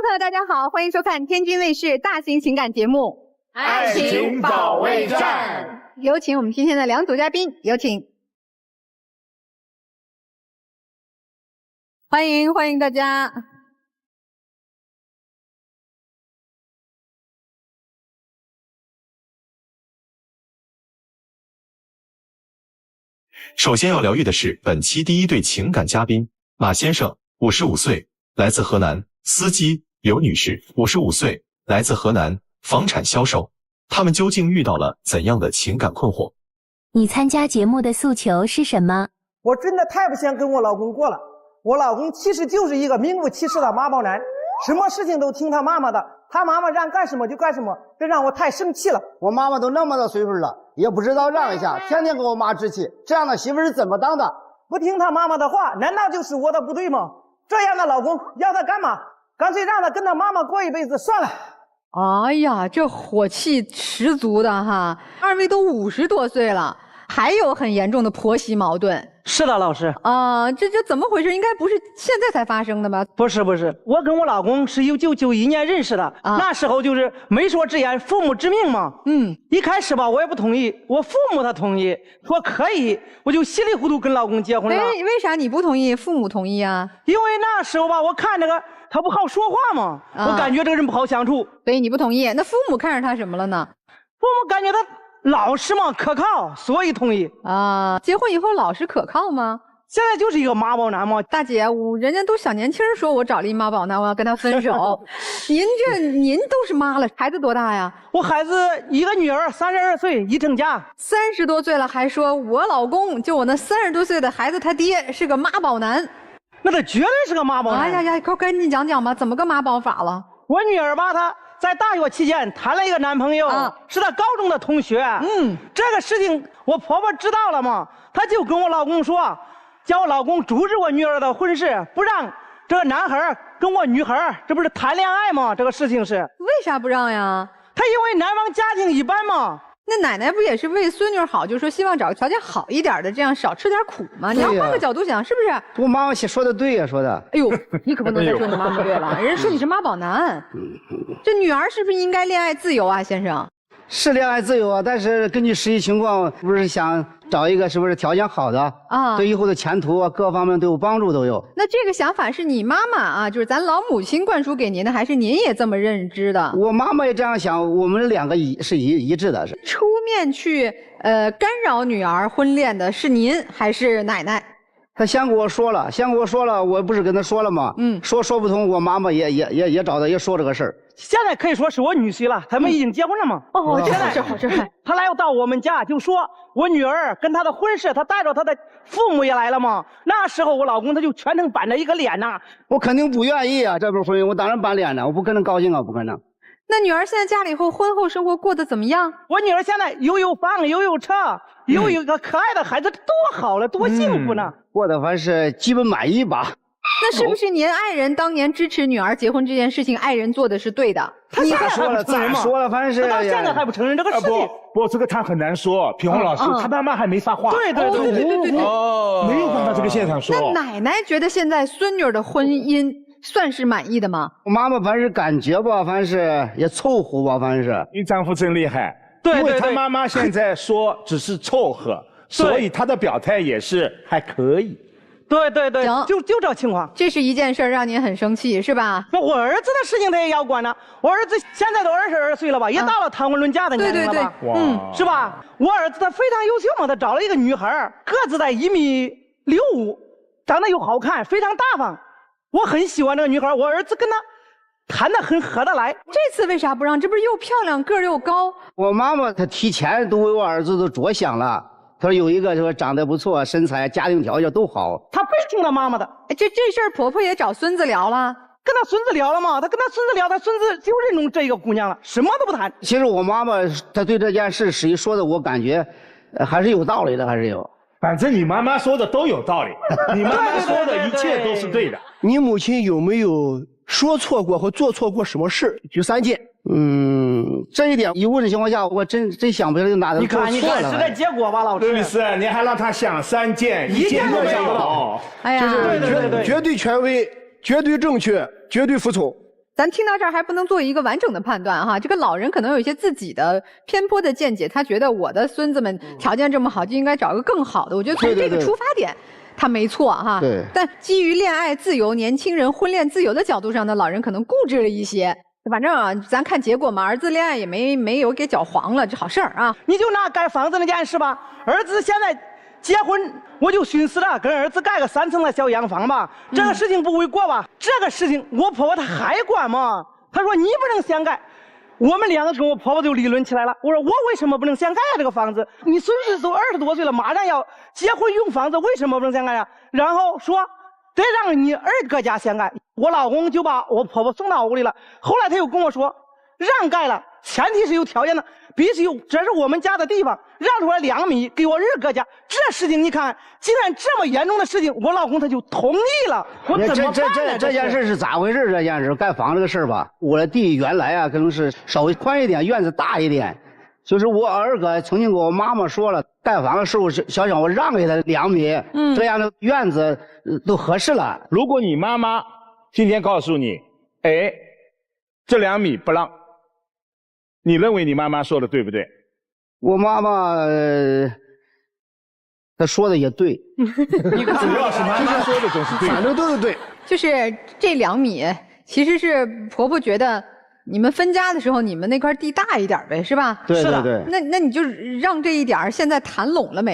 朋友大家好，欢迎收看天津卫视大型情感节目《爱情保卫战》。有请我们今天的两组嘉宾，有请。欢迎大家。首先要疗愈的是本期第一对情感嘉宾马先生，55岁，来自河南；司机刘女士，55岁，来自河南，房产销售。他们究竟遇到了怎样的情感困惑？你参加节目的诉求是什么？我真的太不想跟我老公过了。我老公其实就是一个名副其实的妈宝男，什么事情都听他妈妈的，他妈妈让干什么就干什么，这让我太生气了。我妈妈都那么大岁数了，也不知道让一下，天天给我妈置气，这样的媳妇是怎么当的？不听他妈妈的话，难道就是我的不对吗？这样的老公要他干嘛？干脆让他跟他妈妈过一辈子算了。哎呀，这火气十足的哈！二位都50多岁了，还有很严重的婆媳矛盾。是的，老师这怎么回事？应该不是现在才发生的吧？不是，我跟我老公是1991年认识的，那时候就是媒妁之言，父母之命嘛。一开始吧，我也不同意，我父母他同意，说可以，我就稀里糊涂跟老公结婚了。为啥你不同意，父母同意啊？因为那时候吧，我看这个他不好说话嘛，我感觉这个人不好相处，所以你不同意。那父母看上他什么了呢？父母感觉他老实嘛，可靠，所以同意。结婚以后老实可靠吗？现在就是一个妈宝男嘛。大姐，人家都小年轻说我找了一妈宝男，我要跟他分手。您都是妈了，孩子多大呀？我孩子一个女儿，32岁，已成家。30多岁了还说我老公，就我那30多岁的孩子他爹是个妈宝男。那他绝对是个妈宝男。哎呀，快跟你讲讲吧，怎么个妈宝法了？我女儿吧，她在大学期间谈了一个男朋友，是她高中的同学。这个事情我婆婆知道了嘛，她就跟我老公说，叫我老公阻止我女儿的婚事，不让这个男孩跟我女孩，这不是谈恋爱吗？这个事情是为啥不让呀？他因为男方家庭一般嘛。那奶奶不也是为孙女好，就说希望找个条件好一点的，这样少吃点苦吗？你要换个角度想，是不是？我妈妈说的对呀，说的。哎呦，你可不能再说你妈妈对了，人家说你是妈宝男。这女儿是不是应该恋爱自由啊，先生？是恋爱自由啊，但是根据实际情况，不是想找一个是不是条件好的对以后的前途啊各方面都有帮助都有。那这个想法是你妈妈啊，就是咱老母亲灌输给您的，还是您也这么认知的？我妈妈也这样想，我们两个是一致的。是出面去干扰女儿婚恋的是您还是奶奶？他先跟我说了，我不是跟他说了吗？说不通，我妈妈也找他也说这个事儿。现在可以说是我女婿了，他们已经结婚了嘛。这好事。他来到我们家就说我女儿跟他的婚事，他带着他的父母也来了嘛。那时候我老公他就全程板着一个脸呐。我肯定不愿意啊，这不是婚姻，我当然板脸了，我不可能高兴啊，不可能。那女儿现在嫁了以后，婚后生活过得怎么样？我女儿现在又有房又有车，又有一个可爱的孩子，多好了，多幸福呢！过得还是基本满意吧。那是不是您爱人当年支持女儿结婚这件事情，爱人做的是对的？你咋说了，反正是他到现在还不承认这个事情。不，这个他很难说。平红老师，他妈妈还没撒话。对，没有办法这个现场说。那奶奶觉得现在孙女的婚姻算是满意的吗？我妈妈反正感觉吧，反正是也凑合吧，反正是。你丈夫真厉害。对，因为他妈妈现在说只是凑合，所以他的表态也是还可以。对，行，就这情况。这是一件事儿让您很生气是吧？我儿子的事情他也要管呢。我儿子现在都22岁了吧，也到了谈婚论嫁的年龄了吧？对，是吧？我儿子他非常优秀嘛，他找了一个女孩，个子在1.65米，长得又好看，非常大方。我很喜欢这个女孩，我儿子跟她谈得很合得来。这次为啥不让？这不是又漂亮个儿又高？我妈妈她提前都为我儿子都着想了。他说有一个说长得不错，身材家庭条件都好，他非听他妈妈的。这事儿婆婆也找孙子聊了，跟他孙子聊了嘛？他跟他孙子聊，他孙子就认同这一个姑娘了，什么都不谈。其实我妈妈她对这件事实际说的，我感觉还是有道理的，还是有。反正你妈妈说的都有道理，你妈妈说的一切都是对的。你母亲有没有说错过或做错过什么事？举3件。这一点一问的情况下，我真想不起来哪个做错了。你看是这结果吧，老师。律师，你还让他想3件，1件都没有。哎呀，对，绝对权威，绝对正确，绝对服从。咱听到这儿还不能做一个完整的判断哈，这个老人可能有一些自己的偏颇的见解，他觉得我的孙子们条件这么好，就应该找个更好的。我觉得从这个出发点，他没错哈。对。但基于恋爱自由、年轻人婚恋自由的角度上呢，老人可能固执了一些。反正啊，咱看结果嘛，儿子恋爱也没有给搅黄了，这好事儿啊。你就拿盖房子那件事吧，儿子现在结婚，我就寻思着跟儿子盖个3层的小洋房吧，这个事情不为过吧？这个事情我婆婆她还管吗？她说你不能先盖。我们两个跟我婆婆就理论起来了。我说我为什么不能先盖这个房子？你孙子都20多岁了，马上要结婚用房子，为什么不能先盖呀？然后说得让你二哥家先盖。我老公就把我婆婆送到屋里了。后来他又跟我说，让盖了，前提是有条件的，必须有，这是我们家的地方，让出来2米给我二哥家。这事情你看，既然这么严重的事情，我老公他就同意了。我怎么办呢？这件事是咋回事？这件事盖房这个事儿吧，我的地原来啊可能是稍微宽一点，院子大一点。就是我二哥曾经跟我妈妈说了，盖房的时候想我让给他2米，这样的院子都合适了。如果你妈妈今天告诉你，哎，这2米不让，你认为你妈妈说的对不对？我妈妈，她说的也对。主要是妈妈说的总是对，反正都是对。就是这2米，其实是婆婆觉得你们分家的时候，你们那块地大一点呗，是吧？对对对。那你就让这一点，现在谈拢了没？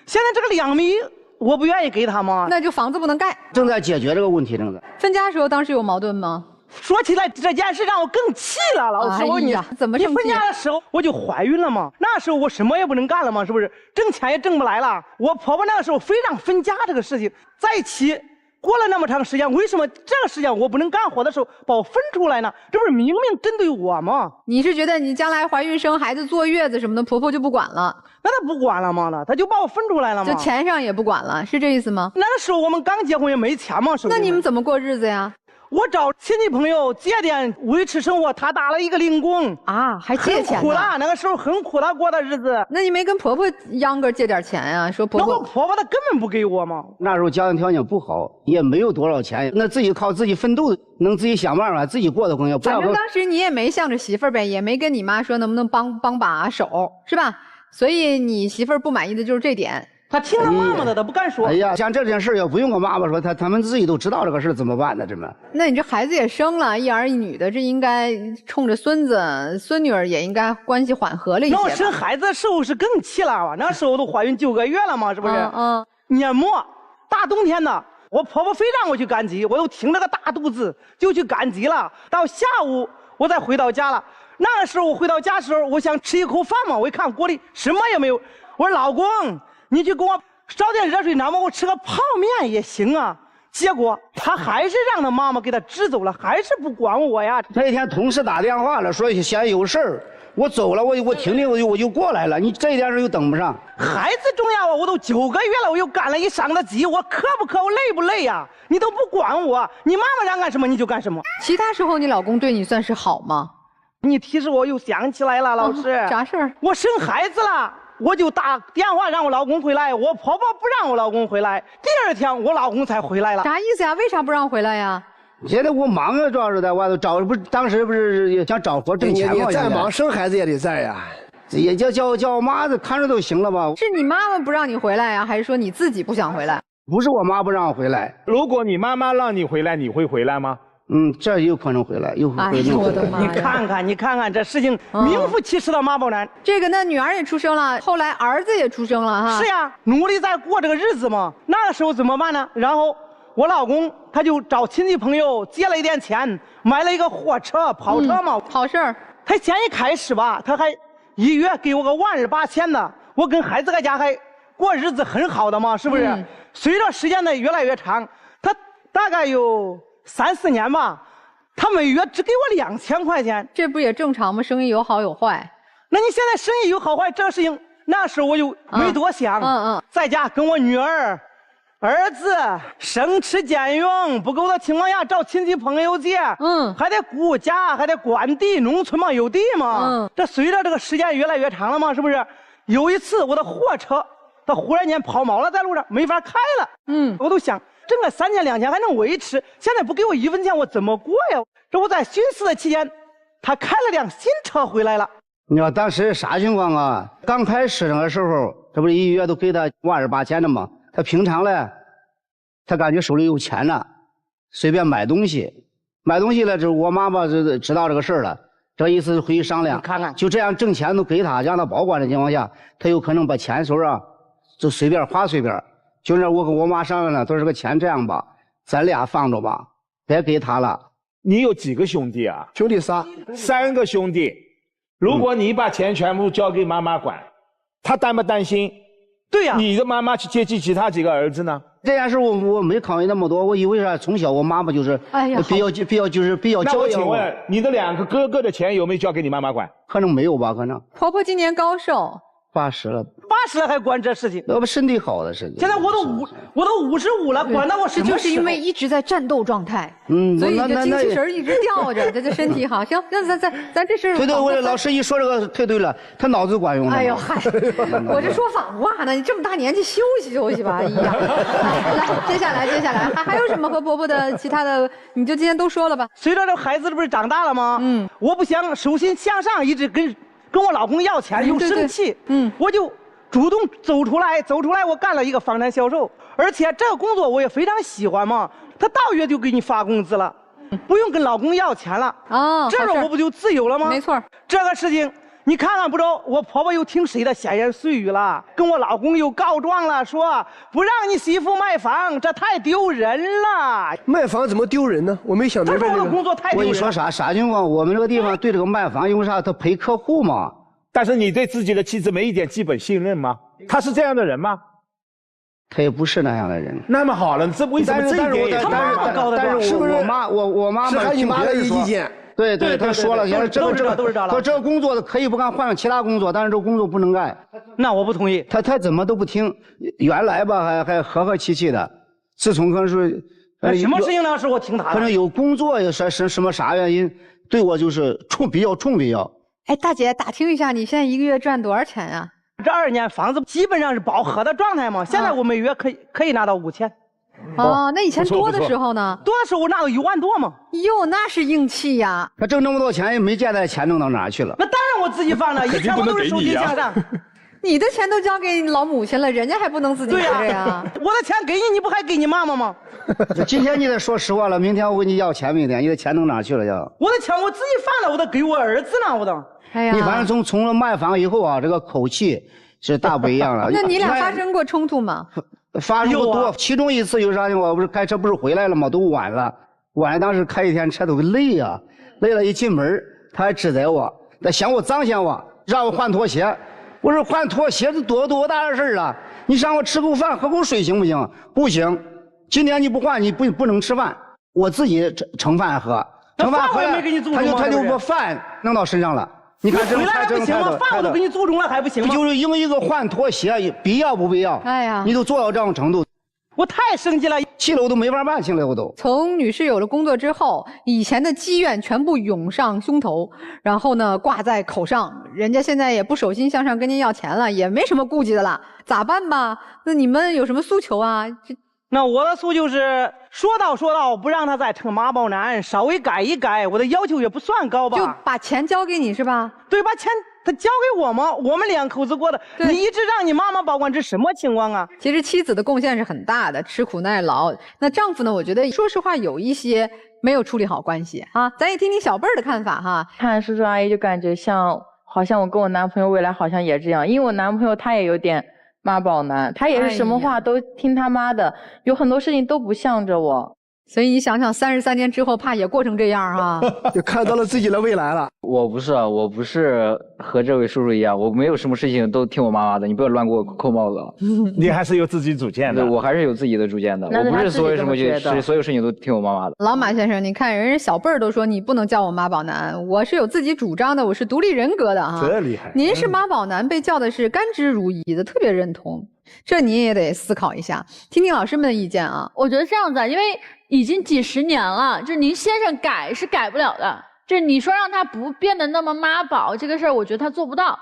现在这个2米，我不愿意给他吗？那就房子不能盖。正在解决这个问题，正在。分家的时候，当时有矛盾吗？说起来这件事让我更气了，老师，哎呀，怎么生气？你分家的时候我就怀孕了嘛，那时候我什么也不能干了嘛，是不是？挣钱也挣不来了。我婆婆那个时候非让分家这个事情，在一起过了那么长时间，为什么这个时间我不能干活的时候把我分出来呢？这不是明明针对我吗？你是觉得你将来怀孕生孩子坐月子什么的，婆婆就不管了？那她不管了吗？她就把我分出来了吗？就钱上也不管了，是这意思吗？那个时候我们刚结婚也没钱嘛，是不是？那你们怎么过日子呀？我找亲戚朋友借点维持生活，他打了一个零工啊，还借钱呢？很苦的，那个时候很苦的过的日子。那你没跟婆婆秧歌借点钱呀？说婆婆，那我婆婆她根本不给我嘛。那时候家庭条件不好，也没有多少钱，那自己靠自己奋斗，能自己想办法，自己过得更要。反正当时你也没向着媳妇儿呗，也没跟你妈说能不能帮把手，是吧？所以你媳妇儿不满意的就是这点。他听了妈妈的，他不敢说。哎呀，像这件事要不用我妈妈说，他们自己都知道这个事怎么办呢？这么？那你这孩子也生了，一儿一女的，这应该冲着孙子孙女儿也应该关系缓和了一些吧。那我生孩子的时候是更气了吧？那时候都怀孕9个月了嘛，是不是？年末大冬天的，我婆婆非让我去赶集，我又挺着个大肚子就去赶集了。到下午我再回到家了。那个时候我回到家的时候，我想吃一口饭嘛，我一看锅里什么也没有，我说老公，你去给我烧点热水，哪怕我吃个泡面也行啊。结果他还是让他妈妈给他支走了，还是不管我呀。那一天同事打电话了，说嫌有事儿，我走了，我停停，我就过来了。你这一点事又等不上，孩子重要啊！我都9个月了，我又赶了一晌的集，我渴不渴，我累不累呀？你都不管我，你妈妈让干什么你就干什么。其他时候你老公对你算是好吗？你提示我又想起来了，老师，啥事儿？我生孩子了。我就打电话让我老公回来，我婆婆不让我老公回来，第2天我老公才回来了。啥意思呀？为啥不让回来呀？现在我忙啊，主要是在外头找，不是当时不是想找活挣钱吗？你再忙，生孩子也得在呀。也叫我妈看着都行了吧？是你妈妈不让你回来呀，还是说你自己不想回来？不是我妈不让我回来。如果你妈妈让你回来，你会回来吗？这有可能回来，有可能回来。我的妈呀！你看看这事情，名副其实的妈宝男。这个那女儿也出生了，后来儿子也出生了哈。是呀，努力在过这个日子嘛。那个时候怎么办呢？然后我老公他就找亲戚朋友借了一点钱，买了一个货车跑车嘛。好事儿。他先一开始吧，他还1月给我个12800的，我跟孩子在家还过日子很好的嘛，是不是？随着时间的越来越长，他大概有3、4年吧，他每月只给我2000块钱，这不也正常吗？生意有好有坏。那你现在生意有好坏这个事情，那时候我就没多想。在家跟我女儿、儿子省吃俭用，不够的情况下找亲戚朋友借。还得顾家，还得管地，农村嘛有地嘛。这随着这个时间越来越长了嘛，是不是？有一次我的货车它忽然间抛锚了，在路上没法开了。我都想挣个3000、2000还能维持，现在不给我1分钱，我怎么过呀？这我在寻思的期间，他开了辆新车回来了。你知道当时啥情况啊？刚开始那个时候，这不是1个月都给他12800的吗？他平常嘞，他感觉手里有钱了，随便买东西了，这我妈妈就知道这个事儿了。这意思回去商量，看看，就这样挣钱都给他，让他保管的情况下，他有可能把钱手上就随便花随便。就那我跟我妈商量了，都是个钱这样吧，咱俩放着吧，别给他了。你有几个兄弟啊？兄弟仨，3个兄弟。如果你把钱全部交给妈妈管，他担不担心？对呀，你的妈妈去接济其他几个儿子呢？这件事我没考虑那么多，我以为啥从小我妈妈就是比较教那我育我。请问你的2个哥哥的钱有没有交给你妈妈管？可能没有吧，可能。婆婆今年高寿？80了。80了还管这事情？要不身体好的身体。现在我都55了，管到我什么时候？这就是因为一直在战斗状态，所以这精气神一直吊着，这身体好。行，那咱这事。对，我老师一说这个太对了，他脑子管用了。哎呦嗨，我这说反话呢，你这么大年纪休息休息吧。哎呀，来，接下来还有什么和婆婆的其他的？你就今天都说了吧。随着这孩子这不是长大了吗？我不想手心向上，一直跟我老公要钱，又生气。我就主动走出来，我干了一个房产销售，而且这个工作我也非常喜欢嘛。他到月就给你发工资了，不用跟老公要钱了啊，这样我不就自由了吗？没错，这个事情你看不着，我婆婆又听谁的闲言碎语了，跟我老公又告状了，说不让你媳妇卖房，这太丢人了。卖房怎么丢人呢？我没想明白。他说我的工作太丢人。我跟你说啥情况？我们这个地方对这个卖房，因为啥？他陪客户嘛。但是你对自己的妻子没一点基本信任吗？他是这样的人吗？他也不是那样的人。那么好了，这为什么这一点？但是我妈妈是和你妈的意见。对，他说了，都知道了。说这个工作可以不干，换其他工作，但是这个工作不能干。那我不同意。他怎么都不听。原来吧还和气气的，自从可能说什么事情呢？是我听他的。可能有工作有什么啥原因，对我就是比较。哎，大姐，打听一下，你现在1个月赚多少钱啊？这2年房子基本上是饱和的状态嘛，现在我每月可以拿到5000。哦，那以前多的时候呢？多的时候拿到1万多嘛。哟，那是硬气呀！他挣这么多钱，也没见他钱挣到哪去了。那当然我自己放了，以前我都是手心向上。你的钱都交给老母亲了，人家还不能自己拿着呀？我的钱给你，你不还给你妈妈吗？今天你得说实话了，明天我给你要钱，明天你的钱弄哪去了要？我的钱我自己放了，我得给我儿子呢，我都。哎呀，你反正从了卖房以后啊，这个口气是大不一样了。那你俩发生过冲突吗？发生过多，其中一次有啥情况？不是开车不是回来了吗？都晚了，当时开一天车都累呀，累了一进门他还指责我，他嫌我脏嫌我，让我换拖鞋。我说换拖鞋是多大的事啊！你让我吃口饭喝口水行不行？不行，今天你不换你不能吃饭，我自己盛饭喝。盛饭喝了，他就把饭弄到身上了。你看这回来还不行吗？饭我都给你注重了还不行吗？就是因为一个换拖鞋，必要不必要？哎呀，你都做到这种程度，我太生气了，气了我都没法办，气了我都。从女士有了工作之后，以前的积怨全部涌上胸头，然后呢挂在口上，人家现在也不手心向上跟您要钱了，也没什么顾忌的了，咋办吧？那你们有什么诉求啊？那我的诉求是说到不让他再成妈宝男，稍微改一改，我的要求也不算高吧？就把钱交给你是吧？对，把钱他交给我吗？我们2口子过的，你一直让你妈妈保管，这什么情况啊？其实妻子的贡献是很大的，吃苦耐劳。那丈夫呢？我觉得说实话有一些没有处理好关系啊。咱也听听小辈儿的看法哈。看叔叔阿姨就感觉好像我跟我男朋友未来好像也这样，因为我男朋友他也有点妈宝男，他也是什么话都听他妈的，有很多事情都不向着我。所以你想想，33年之后，怕也过成这样啊？就看到了自己的未来了。我不是和这位叔叔一样，我没有什么事情都听我妈妈的，你不要乱给我扣帽子了。你还是有自己主见的。对，我还是有自己的主见的，我不是所有事情都听我妈妈的。老马先生，你看人家小辈儿都说你不能叫我妈宝男，我是有自己主张的，我是独立人格的哈。这厉害！您是妈宝男，被叫的是甘之如饴的，特别认同。这你也得思考一下，听听老师们的意见啊。我觉得这样子，因为已经几十年了，这您先生改是改不了的。这你说让他不变得那么妈宝，这个事儿我觉得他做不到。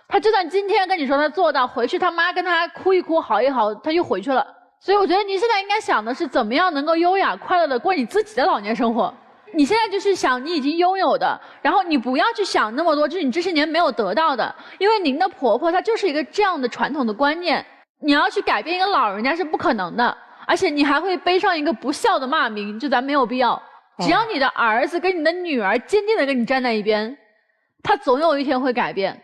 他就算今天跟你说他做到，回去他妈跟他哭一哭好一好，他又回去了。所以我觉得您现在应该想的是怎么样能够优雅快乐的过你自己的老年生活。你现在就是想你已经拥有的，然后你不要去想那么多，就是你这些年没有得到的，因为您的婆婆她就是一个这样的传统的观念，你要去改变一个老人家是不可能的，而且你还会背上一个不孝的骂名，就咱没有必要。只要你的儿子跟你的女儿坚定的跟你站在一边，他总有一天会改变。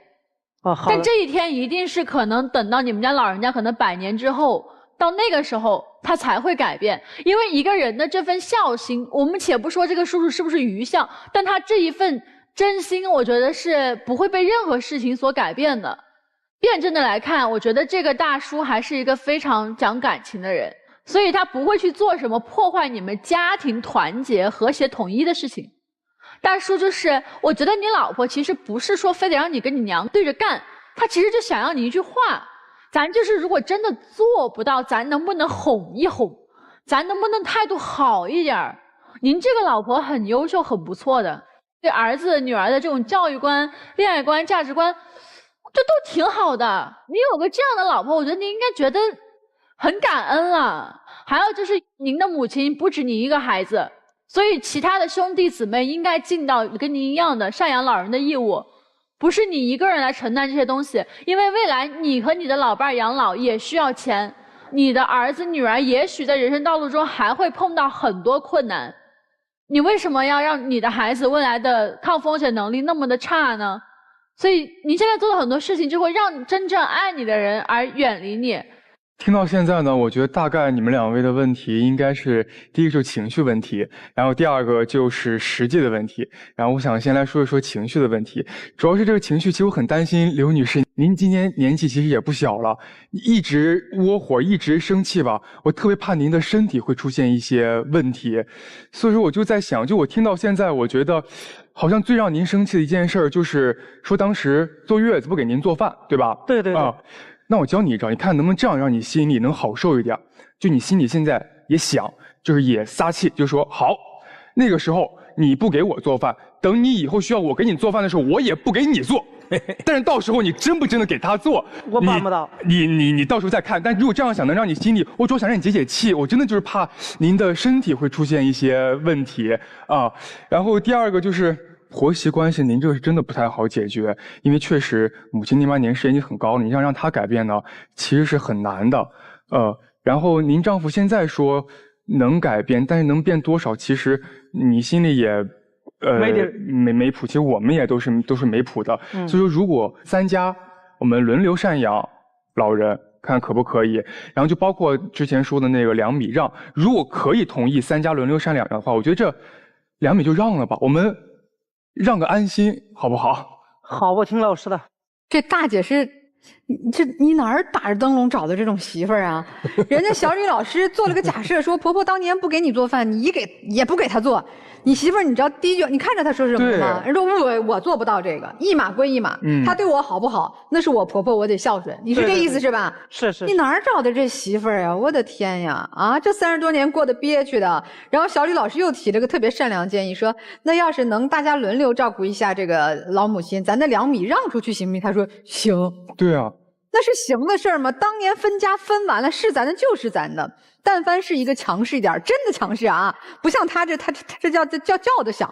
但这一天一定是可能等到你们家老人家可能100年之后，到那个时候他才会改变。因为一个人的这份孝心，我们且不说这个叔叔是不是愚孝，但他这一份真心，我觉得是不会被任何事情所改变的。辩证的来看，我觉得这个大叔还是一个非常讲感情的人，所以他不会去做什么破坏你们家庭团结和谐统一的事情。大叔就是，我觉得你老婆其实不是说非得让你跟你娘对着干，她其实就想要你一句话，咱就是如果真的做不到，咱能不能哄一哄，咱能不能态度好一点。您这个老婆很优秀很不错的，对儿子女儿的这种教育观、恋爱观、价值观这都挺好的。你有个这样的老婆，我觉得您应该觉得很感恩了。还有就是您的母亲不止你一个孩子，所以其他的兄弟姊妹应该尽到跟您一样的赡养老人的义务，不是你一个人来承担这些东西。因为未来你和你的老伴儿养老也需要钱，你的儿子女儿也许在人生道路中还会碰到很多困难，你为什么要让你的孩子未来的抗风险能力那么的差呢？所以你现在做的很多事情就会让真正爱你的人而远离你。听到现在呢，我觉得大概你们2位的问题应该是，第一个就是情绪问题，然后第二个就是实际的问题。然后我想先来说一说情绪的问题，主要是这个情绪，其实我很担心刘女士，您今年年纪其实也不小了，一直窝火，一直生气吧，我特别怕您的身体会出现一些问题。所以说我就在想，就我听到现在，我觉得好像最让您生气的一件事就是说当时坐月子不给您做饭，对吧？对对对。那我教你一招，你看能不能这样让你心里能好受一点？就你心里现在也想，就是也撒气，就说好，那个时候你不给我做饭，等你以后需要我给你做饭的时候，我也不给你做。但是到时候你真不真的给他做，我办不到。你到时候再看。但如果这样想能让你心里，我主要想让你解解气，我真的就是怕您的身体会出现一些问题啊。然后第二个就是婆媳关系，您这个是真的不太好解决，因为确实母亲那把年事已经很高了，你让她改变呢，其实是很难的。然后您丈夫现在说能改变，但是能变多少，其实你心里也没谱，其实我们也都是没谱的。所以说，如果3家我们轮流赡养老人，看可不可以？然后就包括之前说的那个2米让，如果可以同意3家轮流赡养的话，我觉得这2米就让了吧，我们让个安心，好不好？好，我听老师的。这大姐是，你哪儿打着灯笼找的这种媳妇儿啊？人家小李老师做了个假设，说婆婆当年不给你做饭，你也不给她做。你媳妇儿，你知道第一句，你看着她说什么吗？人说我做不到这个，一码归一码。她对我好不好，那是我婆婆，我得孝顺。你是这意思是吧？是是。你哪儿找的这媳妇儿呀？我的天呀！啊，这30多年过得憋屈的。然后小李老师又提了个特别善良建议，说那要是能大家轮流照顾一下这个老母亲，咱那2米让出去行不行？他说行。对啊。那是行的事儿吗？当年分家分完了，是咱的就是咱的。但凡是一个强势一点，真的强势啊，不像他这叫的响，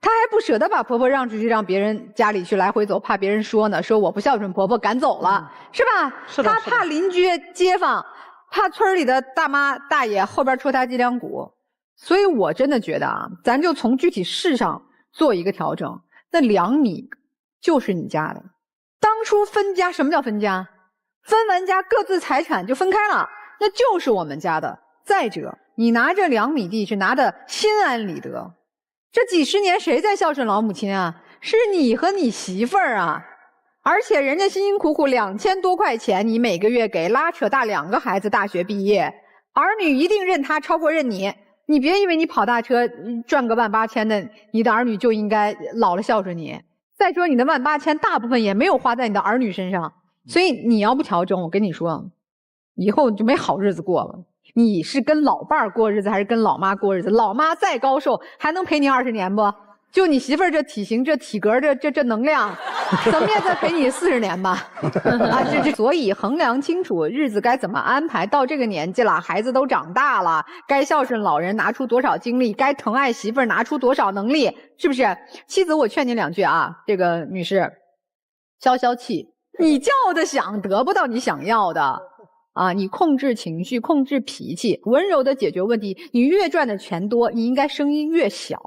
他还不舍得把婆婆让出去，让别人家里去来回走，怕别人说呢，说我不孝顺婆婆赶走了，是吧？是的。他怕邻居街坊，怕村里的大妈大爷后边戳他脊梁骨。所以我真的觉得啊，咱就从具体事上做一个调整。那2米就是你家的，当初分家，什么叫分家？分完家各自财产就分开了，那就是我们家的。再者，你拿这2米地是拿的心安理得，这几十年谁在孝顺老母亲啊？是你和你媳妇儿啊！而且人家辛辛苦苦2000多块钱，你每个月给，拉扯大2个孩子大学毕业，儿女一定认他超过认你。你别以为你跑大车赚个18000的，你的儿女就应该老了孝顺你。再说你的18000大部分也没有花在你的儿女身上。所以你要不调整，我跟你说，以后就没好日子过了。你是跟老伴儿过日子，还是跟老妈过日子？老妈再高寿，还能陪你20年不？就你媳妇儿这体型、这体格、这能量，怎么也得陪你40年吧？啊，所以衡量清楚日子该怎么安排。到这个年纪了，孩子都长大了，该孝顺老人拿出多少精力，该疼爱媳妇儿拿出多少能力，是不是？妻子，我劝你2句啊，这个女士，消消气。你叫的想得不到你想要的啊！你控制情绪，控制脾气，温柔的解决问题。你越赚的钱多，你应该声音越小。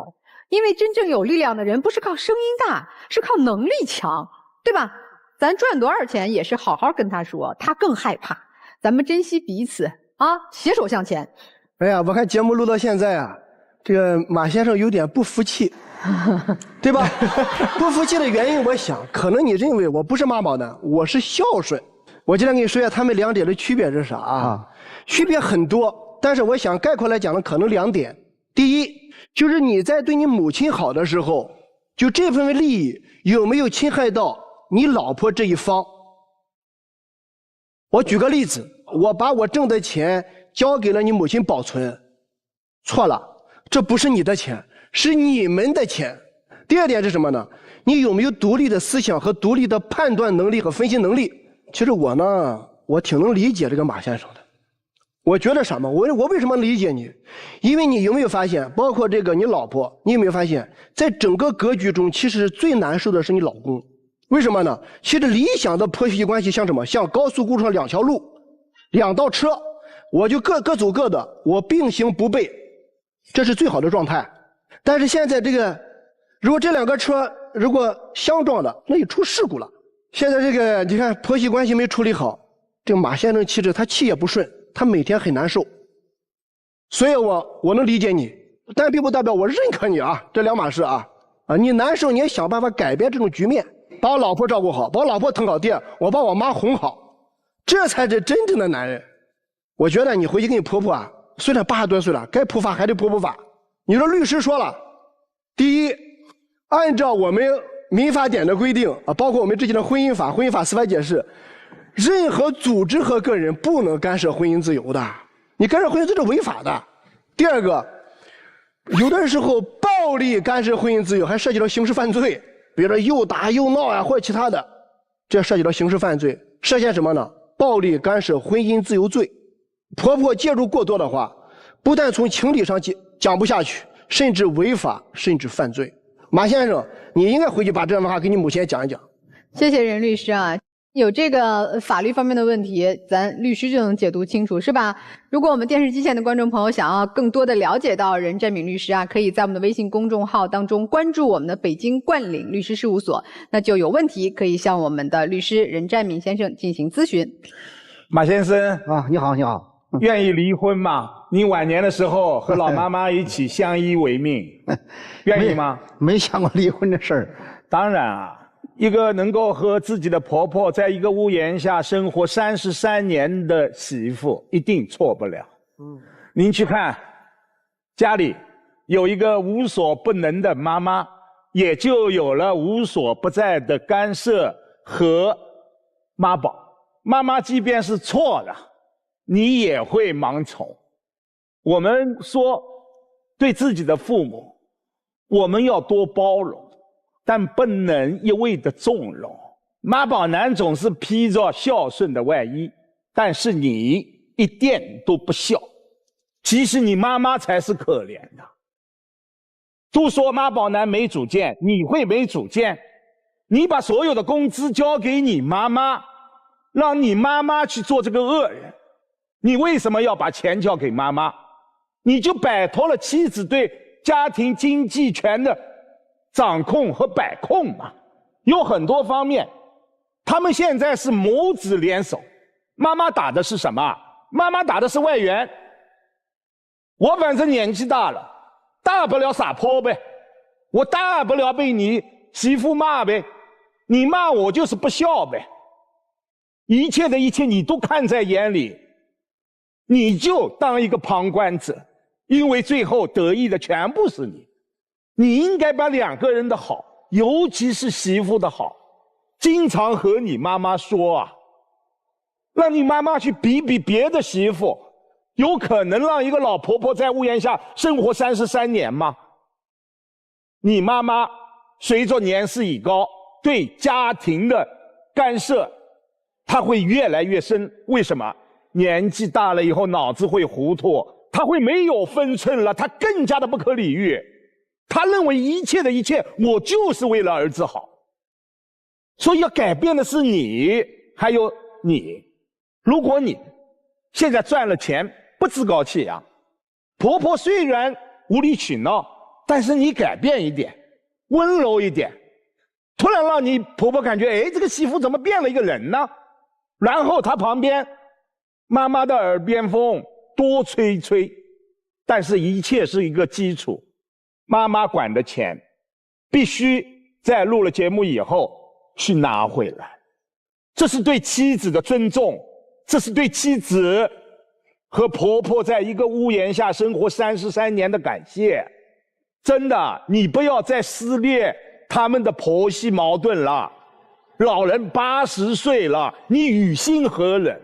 因为真正有力量的人不是靠声音大，是靠能力强，对吧？咱赚多少钱也是好好跟他说，他更害怕。咱们珍惜彼此啊，携手向前。哎呀，我看节目录到现在啊，这个马先生有点不服气，对吧？不服气的原因，我想可能你认为我不是妈宝男，我是孝顺。我今天跟你说一下他们2点的区别是啥啊？区别很多，但是我想概括来讲呢，可能2点。第一，就是你在对你母亲好的时候，就这份利益有没有侵害到你老婆这一方？我举个例子，我把我挣的钱交给了你母亲保存，错了，这不是你的钱，是你们的钱。第2点是什么呢？你有没有独立的思想和独立的判断能力和分析能力？其实我呢，我挺能理解这个马先生的。我觉得什么？我为什么理解你？因为你有没有发现，包括这个你老婆，你有没有发现，在整个格局中，其实最难受的是你老公。为什么呢？其实理想的婆媳关系像什么？像高速公路上2条路，2道车，我就各走各的，我并行不悖，这是最好的状态。但是现在这个，如果这2个车如果相撞了，那就出事故了。现在这个你看婆媳关系没处理好，这个马先生气质他气也不顺。他每天很难受，所以我能理解你，但并不代表我认可你啊，这2码事啊。你难受，你也想办法改变这种局面，把我老婆照顾好，把我老婆疼好，我把我妈哄好，这才是真正的男人。我觉得你回去跟你婆婆啊，虽然80多岁了，该普法还得普法。你说律师说了，第一，按照我们民法典的规定啊，包括我们之前的婚姻法司法解释。任何组织和个人不能干涉婚姻自由的，你干涉婚姻自由是违法的。第2个，有的时候暴力干涉婚姻自由还涉及到刑事犯罪，比如说又打又闹啊，或者其他的，这涉及到刑事犯罪，涉嫌什么呢？暴力干涉婚姻自由罪。婆婆介入过多的话，不但从情理上讲不下去，甚至违法，甚至犯罪。马先生，你应该回去把这样的话给你母亲讲一讲。谢谢任律师啊。有这个法律方面的问题，咱律师就能解读清楚，是吧？如果我们电视机前的观众朋友想要更多的了解到任占敏律师啊，可以在我们的微信公众号当中关注我们的北京冠岭律师事务所，那就有问题可以向我们的律师任占敏先生进行咨询。马先生啊，你好，你好，愿意离婚吗？你晚年的时候和老妈妈一起相依为命，愿意吗？没想过离婚的事儿。当然啊。一个能够和自己的婆婆在一个屋檐下生活33年的媳妇，一定错不了。您去看，家里有一个无所不能的妈妈，也就有了无所不在的干涉和妈宝。妈妈即便是错了，你也会盲从。我们说，对自己的父母，我们要多包容。但不能一味的纵容。妈宝男总是披着孝顺的外衣，但是你一点都不孝。其实你妈妈才是可怜的。都说妈宝男没主见，你会没主见？你把所有的工资交给你妈妈，让你妈妈去做这个恶人，你为什么要把钱交给妈妈？你就摆脱了妻子对家庭经济权的掌控和把控嘛。有很多方面，他们现在是母子联手。妈妈打的是什么？妈妈打的是外援。我反正年纪大了，大不了撒泼呗，我大不了被你媳妇骂呗，你骂我就是不孝呗。一切的一切你都看在眼里，你就当一个旁观者，因为最后得益的全部是你。你应该把两个人的好，尤其是媳妇的好，经常和你妈妈说啊，让你妈妈去比比别的媳妇，有可能让一个老婆婆在屋檐下生活33年吗？你妈妈随着年事已高，对家庭的干涉，她会越来越深。为什么？年纪大了以后脑子会糊涂，她会没有分寸了，她更加的不可理喻。她认为一切的一切，我就是为了儿子好。所以要改变的是你，还有你。如果你现在赚了钱，不自高气扬，婆婆虽然无理取闹，但是你改变一点，温柔一点，突然让你婆婆感觉，哎，这个媳妇怎么变了一个人呢？然后她旁边妈妈的耳边风多吹吹，但是一切是一个基础。妈妈管的钱必须在录了节目以后去拿回来，这是对妻子的尊重，这是对妻子和婆婆在一个屋檐下生活33年的感谢。真的，你不要再撕裂他们的婆媳矛盾了。老人80岁了，你于心何忍？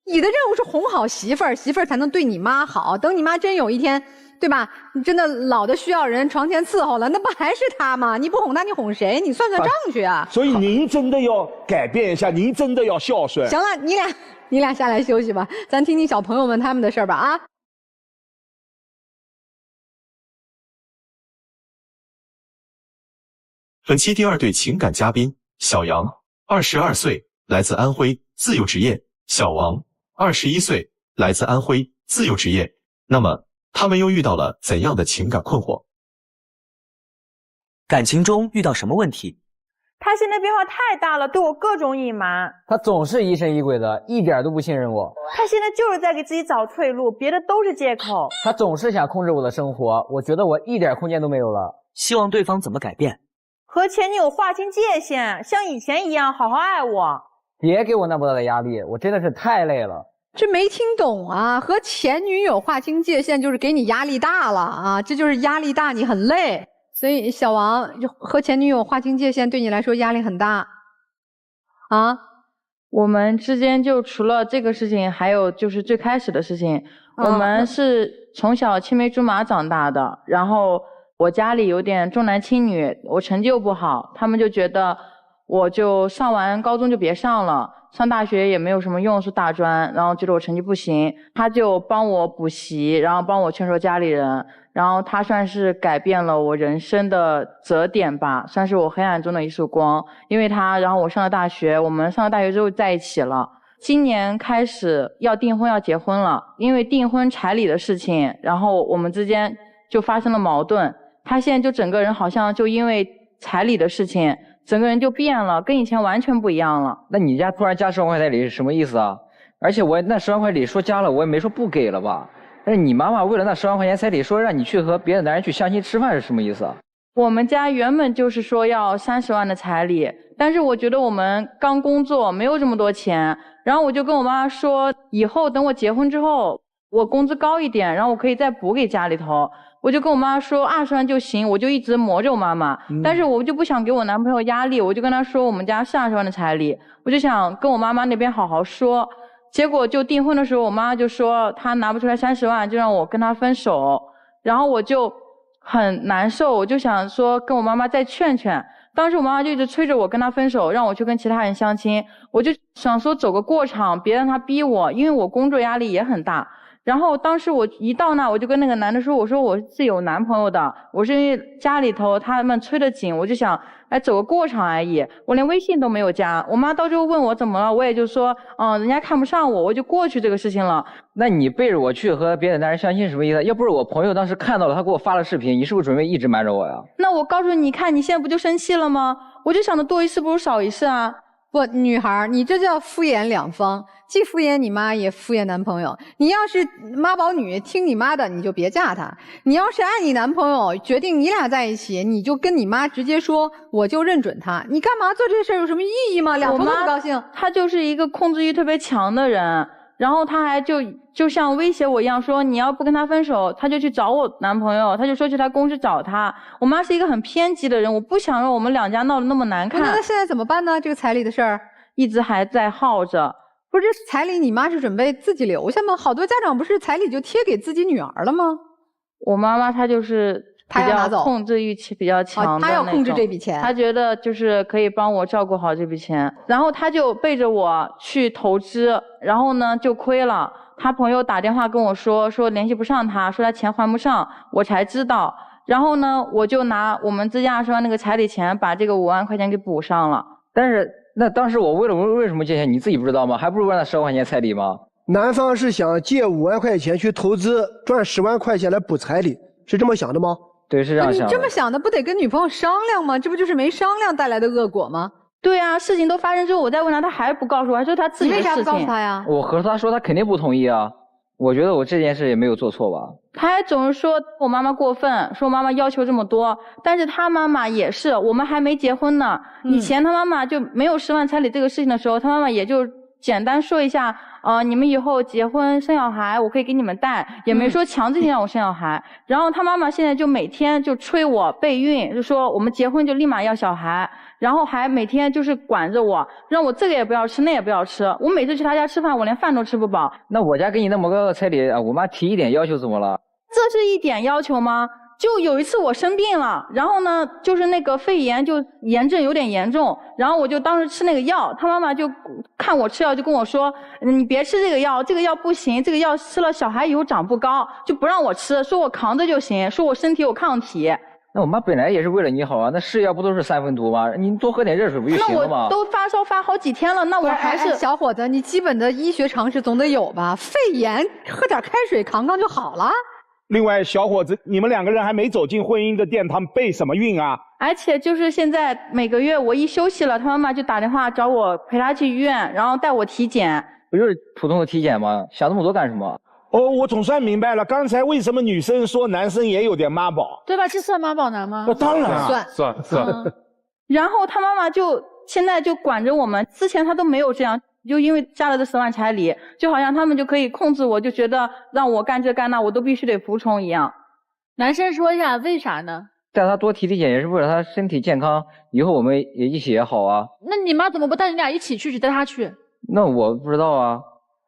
你的任务是哄好媳妇儿，媳妇儿才能对你妈好。等你妈真有一天，对吧？你真的老的需要人床前伺候了，那不还是她吗？你不哄她，你哄谁？你算算账去啊！所以您真的要改变一下，您真的要孝顺。行了，你俩下来休息吧，咱听听小朋友们他们的事儿吧啊！本期第2对情感嘉宾小杨，22岁，来自安徽，自由职业；小王，21岁，来自安徽，自由职业。那么他们又遇到了怎样的情感困惑？感情中遇到什么问题？他现在变化太大了，对我各种隐瞒。他总是疑神疑鬼的，一点都不信任我。他现在就是在给自己找退路，别的都是借口。他总是想控制我的生活，我觉得我一点空间都没有了。希望对方怎么改变？和前女友划清界限，像以前一样好好爱我。别给我那么大的压力，我真的是太累了。这没听懂啊，和前女友划清界限就是给你压力大了啊，这就是压力大，你很累。所以小王和前女友划清界限对你来说压力很大啊。我们之间就除了这个事情，还有就是最开始的事情，我们是从小青梅竹马长大的，然后我家里有点重男轻女，我成绩又不好，他们就觉得我就上完高中就别上了，上大学也没有什么用，是大专，然后觉得我成绩不行，他就帮我补习，然后帮我劝说家里人，然后他算是改变了我人生的折点吧，算是我黑暗中的一束光。因为他，然后我上了大学，我们上了大学之后在一起了。今年开始要订婚要结婚了，因为订婚彩礼的事情，然后我们之间就发生了矛盾。他现在就整个人好像就因为彩礼的事情，整个人就变了，跟以前完全不一样了。那你家突然加10万块彩礼是什么意思啊？而且我那10万块礼说加了，我也没说不给了吧？但是你妈妈为了那10万块钱彩礼，说让你去和别的男人去相亲吃饭是什么意思啊？我们家原本就是说要30万的彩礼，但是我觉得我们刚工作没有这么多钱，然后我就跟我妈说，以后等我结婚之后，我工资高一点，然后我可以再补给家里头。我就跟我妈说20万就行，我就一直磨着我妈妈，但是我就不想给我男朋友压力，我就跟他说我们家是20万的彩礼，我就想跟我妈妈那边好好说。结果就订婚的时候，我妈就说她拿不出来30万，就让我跟她分手，然后我就很难受，我就想说跟我妈妈再劝劝。当时我妈妈就一直催着我跟她分手，让我去跟其他人相亲，我就想说走个过场，别让她逼我，因为我工作压力也很大。然后当时我一到那，我就跟那个男的说，我说我是有男朋友的，我是因为家里头他们催得紧，我就想来走个过场而已，我连微信都没有加。我妈到时候问我怎么了，我也就说人家看不上我，我就过去这个事情了。那你背着我去和别的男人相亲是什么意思？要不是我朋友当时看到了，他给我发了视频，你是不是准备一直瞒着我呀？那我告诉你看，你现在不就生气了吗？我就想着多一事不如少一事啊。不，女孩，你这叫敷衍两方，既敷衍你妈，也敷衍男朋友。你要是妈宝女，听你妈的，你就别嫁他；你要是爱你男朋友，决定你俩在一起，你就跟你妈直接说，我就认准他。你干嘛做这事儿？有什么意义吗？两头都不高兴。她就是一个控制欲特别强的人，然后她还就像威胁我一样，说你要不跟他分手，她就去找我男朋友，她就说去他公司找他。我妈是一个很偏激的人，我不想让我们两家闹得那么难看。那现在怎么办呢？这个彩礼的事儿一直还在耗着。不是，这彩礼你妈是准备自己留下吗？好多家长不是彩礼就贴给自己女儿了吗？我妈妈她就是他要拿走，控制欲比较强的他要控制这笔钱，他觉得就是可以帮我照顾好这笔钱，然后他就背着我去投资，然后呢就亏了。他朋友打电话跟我说联系不上他，说他钱还不上，我才知道。然后呢，我就拿我们自家20万那个彩礼钱把这个5万块钱给补上了。但是那当时我为什么借钱，你自己不知道吗？还不如为那10万块钱彩礼吗？男方是想借5万块钱去投资，赚10万块钱来补彩礼，是这么想的吗？对，是这样想的。你这么想的，不得跟女朋友商量吗？这不就是没商量带来的恶果吗？对啊，事情都发生之后，我再问他，他还不告诉我，还说他自己的事情。你为啥不告诉他呀？我和他说，他肯定不同意啊。我觉得我这件事也没有做错吧。他还总是说我妈妈过分，说我妈妈要求这么多，但是他妈妈也是，我们还没结婚呢。以前他妈妈就没有10万彩礼这个事情的时候，他妈妈也就简单说一下，你们以后结婚生小孩，我可以给你们带，也没说强制性让我生小孩。然后他妈妈现在就每天就催我备孕，就说我们结婚就立马要小孩，然后还每天就是管着我，让我这个也不要吃，那也不要吃。我每次去他家吃饭，我连饭都吃不饱。那我家给你那么高的彩礼，我妈提一点要求怎么了？这是一点要求吗？就有一次我生病了，然后呢，就是那个肺炎就炎症有点严重，然后我就当时吃那个药，他妈妈就看我吃药就跟我说，你别吃这个药，这个药不行，这个药吃了小孩以后长不高，就不让我吃，说我扛着就行，说我身体有抗体。那我妈本来也是为了你好啊，那是药不都是3分毒吗？你多喝点热水不就行了吗？那我都发烧发好几天了，那我还是小伙子，你基本的医学常识总得有吧？肺炎喝点开水扛扛就好了。另外，小伙子，你们2个人还没走进婚姻的殿堂，备什么孕啊？而且就是现在每个月我一休息了，他妈妈就打电话找我陪他去医院，然后带我体检。不就是普通的体检吗？想那么多干什么？哦，我总算明白了，刚才为什么女生说男生也有点妈宝，对吧？这算妈宝男吗？当然啊，算。然后他妈妈就现在就管着我们，之前他都没有这样。就因为加了这10万彩礼，就好像他们就可以控制我，就觉得让我干这干那，我都必须得服从一样。男生说一下为啥呢？带他多体检也是为了他身体健康，以后我们也一起也好啊。那你妈怎么不带你俩一起去，只带他去？那我不知道啊。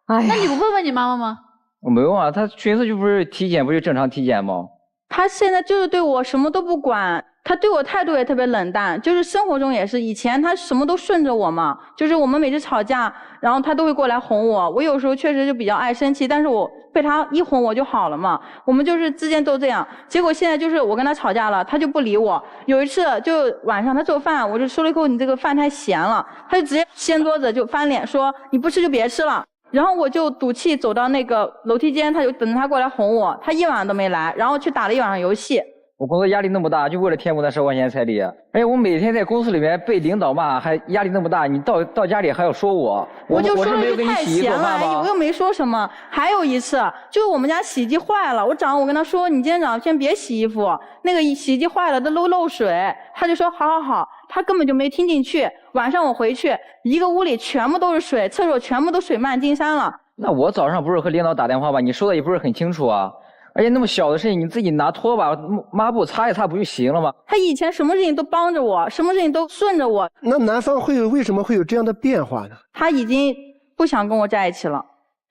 哎，那你不问问你妈妈吗？我没用啊，他寻思就不是体检，不就正常体检吗？他现在就是对我什么都不管。他对我态度也特别冷淡，就是生活中也是，以前他什么都顺着我嘛，就是我们每次吵架，然后他都会过来哄我，我有时候确实就比较爱生气，但是我被他一哄我就好了嘛，我们就是之间都这样。结果现在就是我跟他吵架了，他就不理我。有一次就晚上他做饭，我就说了一口你这个饭太咸了，他就直接掀桌子就翻脸说你不吃就别吃了。然后我就赌气走到那个楼梯间，他就等着他过来哄我，他一晚上都没来，然后去打了一晚上游戏。我工作压力那么大，就为了填补那10块钱彩礼。而且我每天在公司里面被领导骂，还压力那么大，你到家里还要说我，我就说了一句太咸了，我又没说什么。还有一次，就是我们家洗衣机坏了，我早上我跟他说，你今天早上先别洗衣服，那个洗衣机坏了都漏水，他就说好，他根本就没听进去。晚上我回去，一个屋里全部都是水，厕所全部都水漫金山了。那我早上不是和领导打电话吧？你说的也不是很清楚啊。而且那么小的事情，你自己拿拖把、抹布擦一擦不就行了吗？他以前什么事情都帮着我，什么事情都顺着我。那男方为什么会有这样的变化呢？他已经不想跟我在一起了，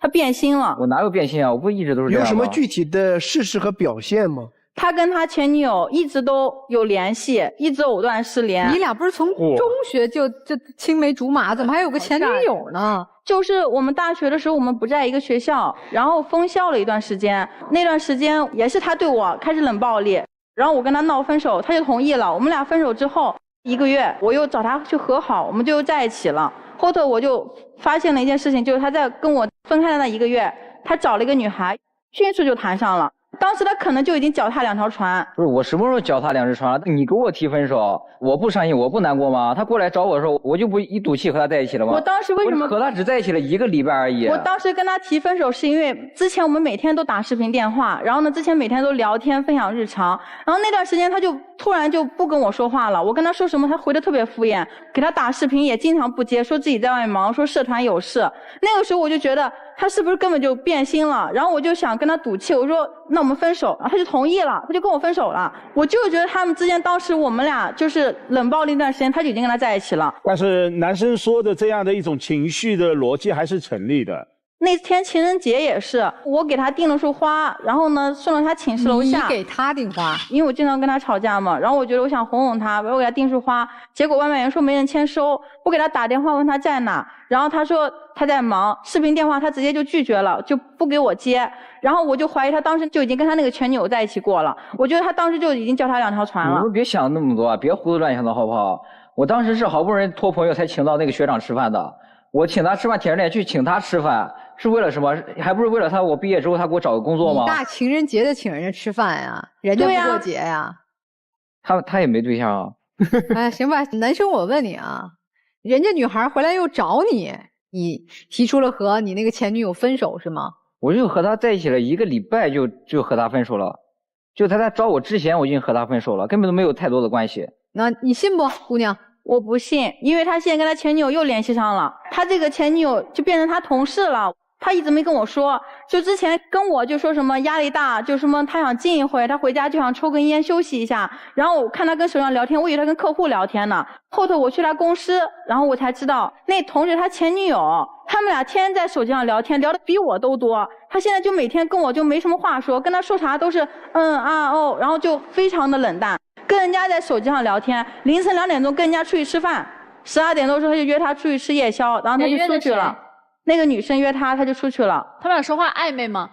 他变心了。我哪有变心啊？我不一直都是这样吗？有什么具体的事实和表现吗？他跟他前女友一直都有联系，一直藕断丝连。你俩不是从中学就青梅竹马，怎么还有个前女友呢？就是我们大学的时候，我们不在一个学校，然后封校了一段时间。那段时间也是他对我开始冷暴力，然后我跟他闹分手，他就同意了。我们俩分手之后1个月，我又找他去和好，我们就在一起了。后头我就发现了一件事情，就是他在跟我分开的那1个月，他找了一个女孩，迅速就谈上了。当时他可能就已经脚踏2条船。不是我什么时候脚踏2只船了？你给我提分手，我不伤心，我不难过吗？他过来找我的时候，我就不一赌气和他在一起了吗？我当时为什么和他只在一起了1个礼拜而已？我当时跟他提分手是因为之前我们每天都打视频电话，然后呢之前每天都聊天分享日常，然后那段时间他就突然就不跟我说话了，我跟他说什么他回得特别敷衍，给他打视频也经常不接，说自己在外面忙，说社团有事。那个时候我就觉得他是不是根本就变心了，然后我就想跟他赌气，我说那我们分手，然后他就同意了，他就跟我分手了。我就觉得他们之间当时我们俩就是冷暴力那段时间，他就已经跟他在一起了。但是男生说的这样的一种情绪的逻辑还是成立的。那天情人节也是，我给他订了束花，然后呢送到他寝室楼下。你给他订花？因为我经常跟他吵架嘛，然后我觉得我想哄哄他，我给他订束花，结果外卖员说没人签收，我给他打电话问他在哪，然后他说他在忙，视频电话他直接就拒绝了，就不给我接，然后我就怀疑他当时就已经跟他那个前女友在一起过了，我觉得他当时就已经叫他2条船了。你们别想那么多，别胡思乱想的好不好？我当时是好不容易托朋友才请到那个学长吃饭的，我请他吃饭，舔着脸去请他吃饭。是为了什么？还不是为了我毕业之后他给我找个工作吗？你大情人节的请人家吃饭呀，人家不过节呀。他也没对象啊。哎，行吧，男生我问你啊，人家女孩回来又找你，你提出了和你那个前女友分手是吗？我就和他在一起了1个礼拜就和他分手了，就他在找我之前我已经和他分手了，根本都没有太多的关系。那你信不，姑娘？我不信，因为他现在跟他前女友又联系上了，他这个前女友就变成他同事了。他一直没跟我说，就之前跟我就说什么压力大，就什么他想静一会，他回家就想抽根烟休息一下。然后我看他跟手上聊天，我以为他跟客户聊天呢。后头我去他公司，然后我才知道那同事他前女友，他们俩天天在手机上聊天，聊得比我都多。他现在就每天跟我就没什么话说，跟他说啥都是哦，然后就非常的冷淡，跟人家在手机上聊天，凌晨2点钟跟人家出去吃饭，12点多时候他就约他出去吃夜宵，然后他就出去了。那个女生约他就出去了。他们俩说话暧昧吗？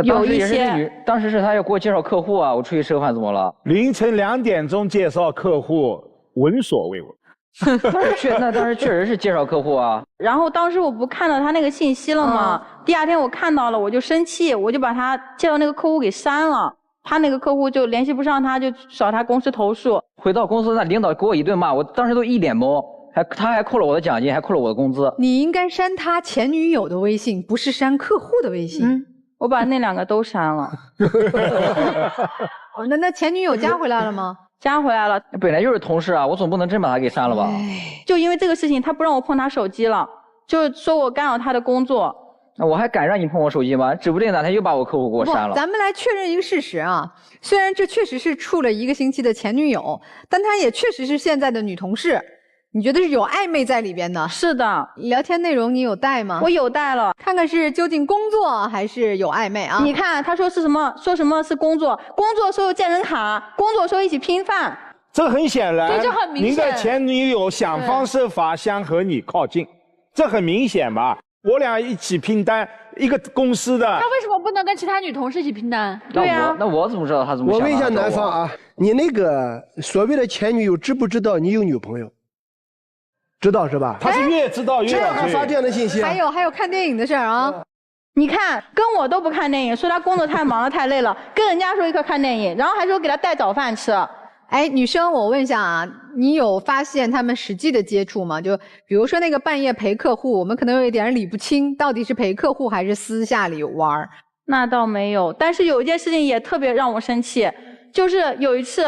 有一些。当时是他要给我介绍客户啊，我出去吃个饭怎么了？凌晨2点钟介绍客户，闻所未闻。那当时确实是介绍客户啊。然后当时我不看到他那个信息了吗？第2天我看到了，我就生气，我就把他介绍那个客户给删了。他那个客户就联系不上他，就找他公司投诉。回到公司，那领导给我一顿骂，我当时都一脸懵。他还扣了我的奖金，还扣了我的工资。你应该删他前女友的微信，不是删客户的微信。我把那2个都删了。那前女友加回来了吗？加回来了。本来就是同事啊，我总不能真把他给删了吧？就因为这个事情，他不让我碰他手机了，就说我干扰他的工作。那我还敢让你碰我手机吗？指不定哪天又把我客户给我删了。咱们来确认一个事实啊，虽然这确实是处了1个星期的前女友，但她也确实是现在的女同事。你觉得是有暧昧在里边的？是的。聊天内容你有带吗？我有带了，看看是究竟工作还是有暧昧啊？你看他说是什么？说什么是工作？工作时候健身卡，工作时候一起拼饭。这很显然，这就很明显。您的前女友想方设法想和你靠近，这很明显吧？我俩一起拼单，一个公司的。他为什么不能跟其他女同事一起拼单？对呀。那我怎么知道他怎么想？我问一下男方啊，你那个所谓的前女友知不知道你有女朋友？知道是吧？他是越知道越这样还发这样的信息。还有看电影的事儿啊。你看，跟我都不看电影，说他工作太忙了太累了，跟人家说一块看电影，然后还说给他带早饭吃。哎，女生，我问一下啊，你有发现他们实际的接触吗？就比如说那个半夜陪客户，我们可能有一点理不清，到底是陪客户还是私下里玩？那倒没有，但是有一件事情也特别让我生气，就是有一次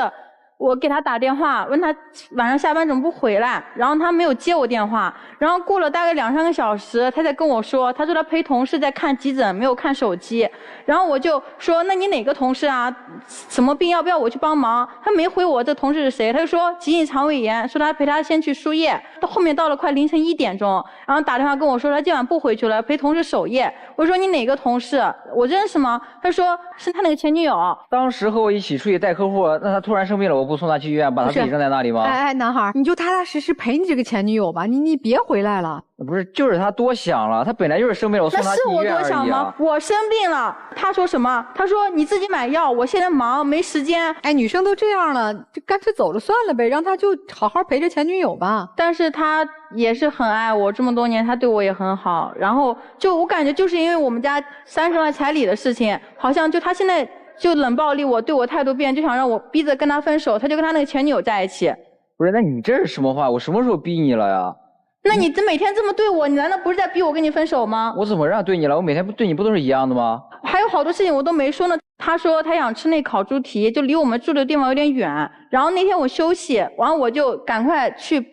我给他打电话，问他晚上下班怎么不回来，然后他没有接我电话，然后过了大概2-3个小时，他才跟我说，他说他陪同事在看急诊，没有看手机，然后我就说，那你哪个同事啊？什么病要不要我去帮忙？他没回我这同事是谁，他就说急性肠胃炎，说他陪他先去输液，到后面到了快凌晨1点钟，然后打电话跟我说他今晚不回去了，陪同事守夜。我说你哪个同事？我认识吗？他说是他那个前女友。当时和我一起出去带客户，那他突然生病了，我不送他去医院，把他自己扔在那里吗？哎，男孩，你就踏踏实实陪你这个前女友吧，你别回来了。不是，就是他多想了，他本来就是生病了，我送他去医院而已啊。那是我多想吗？我生病了，他说什么？他说你自己买药，我现在忙没时间。哎，女生都这样了，就干脆走了算了呗，让他就好好陪着前女友吧。但是他也是很爱我，这么多年他对我也很好。然后就我感觉就是因为我们家30万彩礼的事情，好像就他现在就冷暴力我，对我态度变，就想让我逼着跟他分手，他就跟他那个前女友在一起。不是，那你这是什么话？我什么时候逼你了呀？那你这每天这么对我，你难道不是在逼我跟你分手吗？我怎么让对你了？我每天对你不都是一样的吗？还有好多事情我都没说呢。他说他想吃那烤猪蹄，就离我们住的地方有点远。然后那天我休息，完了我就赶快去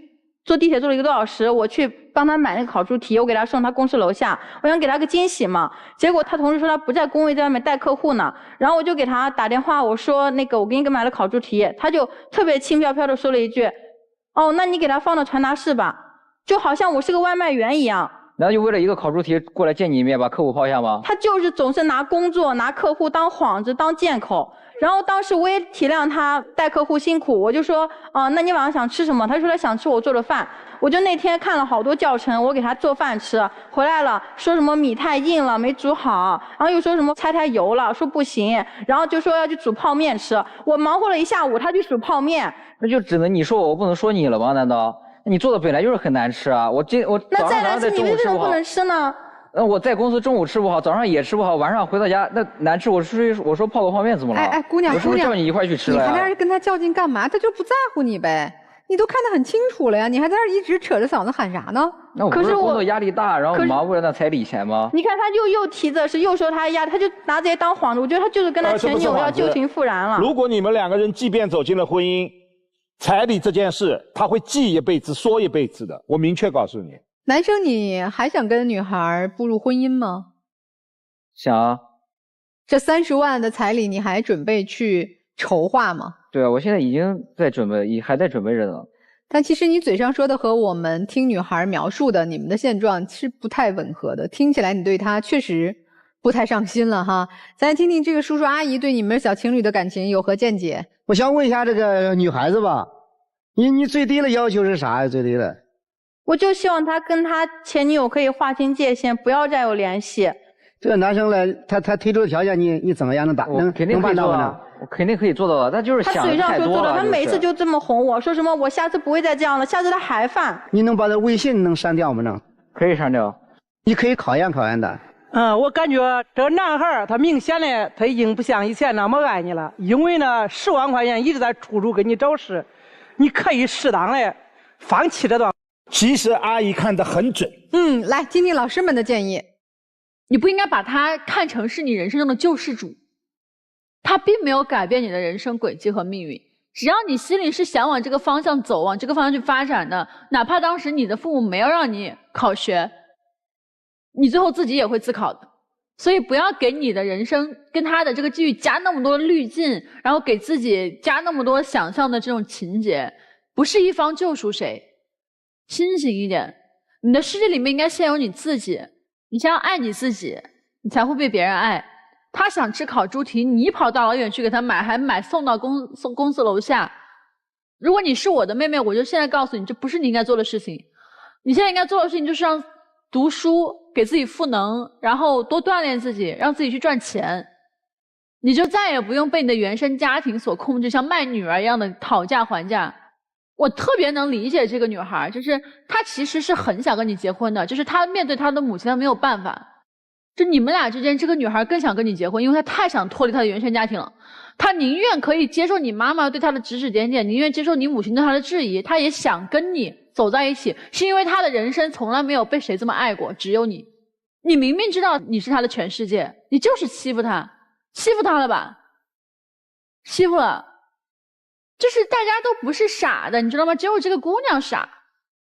坐地铁坐了1个多小时，我去帮他买那个烤猪蹄，我给他送他公司楼下，我想给他个惊喜嘛。结果他同事说他不在工位，在外面带客户呢。然后我就给他打电话，我说那个我给你买了烤猪蹄，他就特别轻飘飘的说了一句，哦，那你给他放到传达室吧。就好像我是个外卖员一样，难道就为了一个烤猪蹄过来见你一面，把客户抛下吗？他就是总是拿工作、拿客户当幌子、当借口。然后当时我也体谅他带客户辛苦，我就说，那你晚上想吃什么？他说他想吃我做的饭。我就那天看了好多教程，我给他做饭吃，回来了说什么米太硬了没煮好，然后又说什么菜太油了，说不行，然后就说要去煮泡面吃。我忙活了一下午，他去煮泡面。那就只能你说我不能说你了吗？难道你做的本来就是很难吃啊？我那再难吃你为什么不能吃呢？我在公司中午吃不好，早上也吃不好，晚上回到家那难吃，我说泡个泡面怎么了？哎，姑娘，我是不是叫你一块去吃了呀？你还在这跟他较劲干嘛？他就不在乎你呗。你都看得很清楚了呀，你还在这一直扯着嗓子喊啥呢？那我不是工作压力大，然后忙为了那彩礼钱吗？你看他又提这事，又说他压，他就拿这些当幌子。我觉得他就是跟他前女友要旧情复燃了。如果你们2个人即便走进了婚姻，彩礼这件事他会记一辈子、说一辈子的。我明确告诉你，男生你还想跟女孩步入婚姻吗？想啊。这30万的彩礼你还准备去筹划吗？对啊，我现在已经在准备，还在准备着呢。但其实你嘴上说的和我们听女孩描述的你们的现状是不太吻合的，听起来你对她确实不太上心了哈。咱听听这个叔叔阿姨对你们小情侣的感情有何见解？我想问一下这个女孩子吧，你最低的要求是啥呀？最低的？我就希望他跟他前女友可以划清界限，不要再有联系。这个男生来，他提出的条件你怎么样能办到呢？我肯定可以做到的，他就是想太多了。他嘴上说做到，他每次就这么哄我，说什么我下次不会再这样了，下次他还犯。你能把他微信能删掉吗？能？可以删掉。你可以考验的。我感觉这个男孩他明显的他已经不像以前那么爱你了，因为呢10万块钱一直在处处给你找事，你可以适当的放弃这段。其实阿姨看得很准。来听听老师们的建议。你不应该把他看成是你人生中的救世主，他并没有改变你的人生轨迹和命运。只要你心里是想往这个方向走，往这个方向去发展的，哪怕当时你的父母没有让你考学，你最后自己也会自考的。所以不要给你的人生跟他的这个机遇加那么多滤镜，然后给自己加那么多想象的这种情节，不是一方救赎谁。清醒一点，你的世界里面应该先有你自己。你先要爱你自己，你才会被别人爱。他想吃烤猪蹄，你跑大老远去给他买，还送到公司楼下。如果你是我的妹妹，我就现在告诉你，这不是你应该做的事情。你现在应该做的事情就是让读书，给自己赋能，然后多锻炼自己，让自己去赚钱。你就再也不用被你的原生家庭所控制，像卖女儿一样的讨价还价。我特别能理解这个女孩，就是她其实是很想跟你结婚的，就是她面对她的母亲她没有办法。就你们俩之间，这个女孩更想跟你结婚，因为她太想脱离她的原生家庭了。她宁愿可以接受你妈妈对她的指指点点，宁愿接受你母亲对她的质疑，她也想跟你走在一起，是因为她的人生从来没有被谁这么爱过，只有你。你明明知道你是她的全世界，你就是欺负她了吧？欺负了。就是大家都不是傻的，你知道吗？只有这个姑娘傻。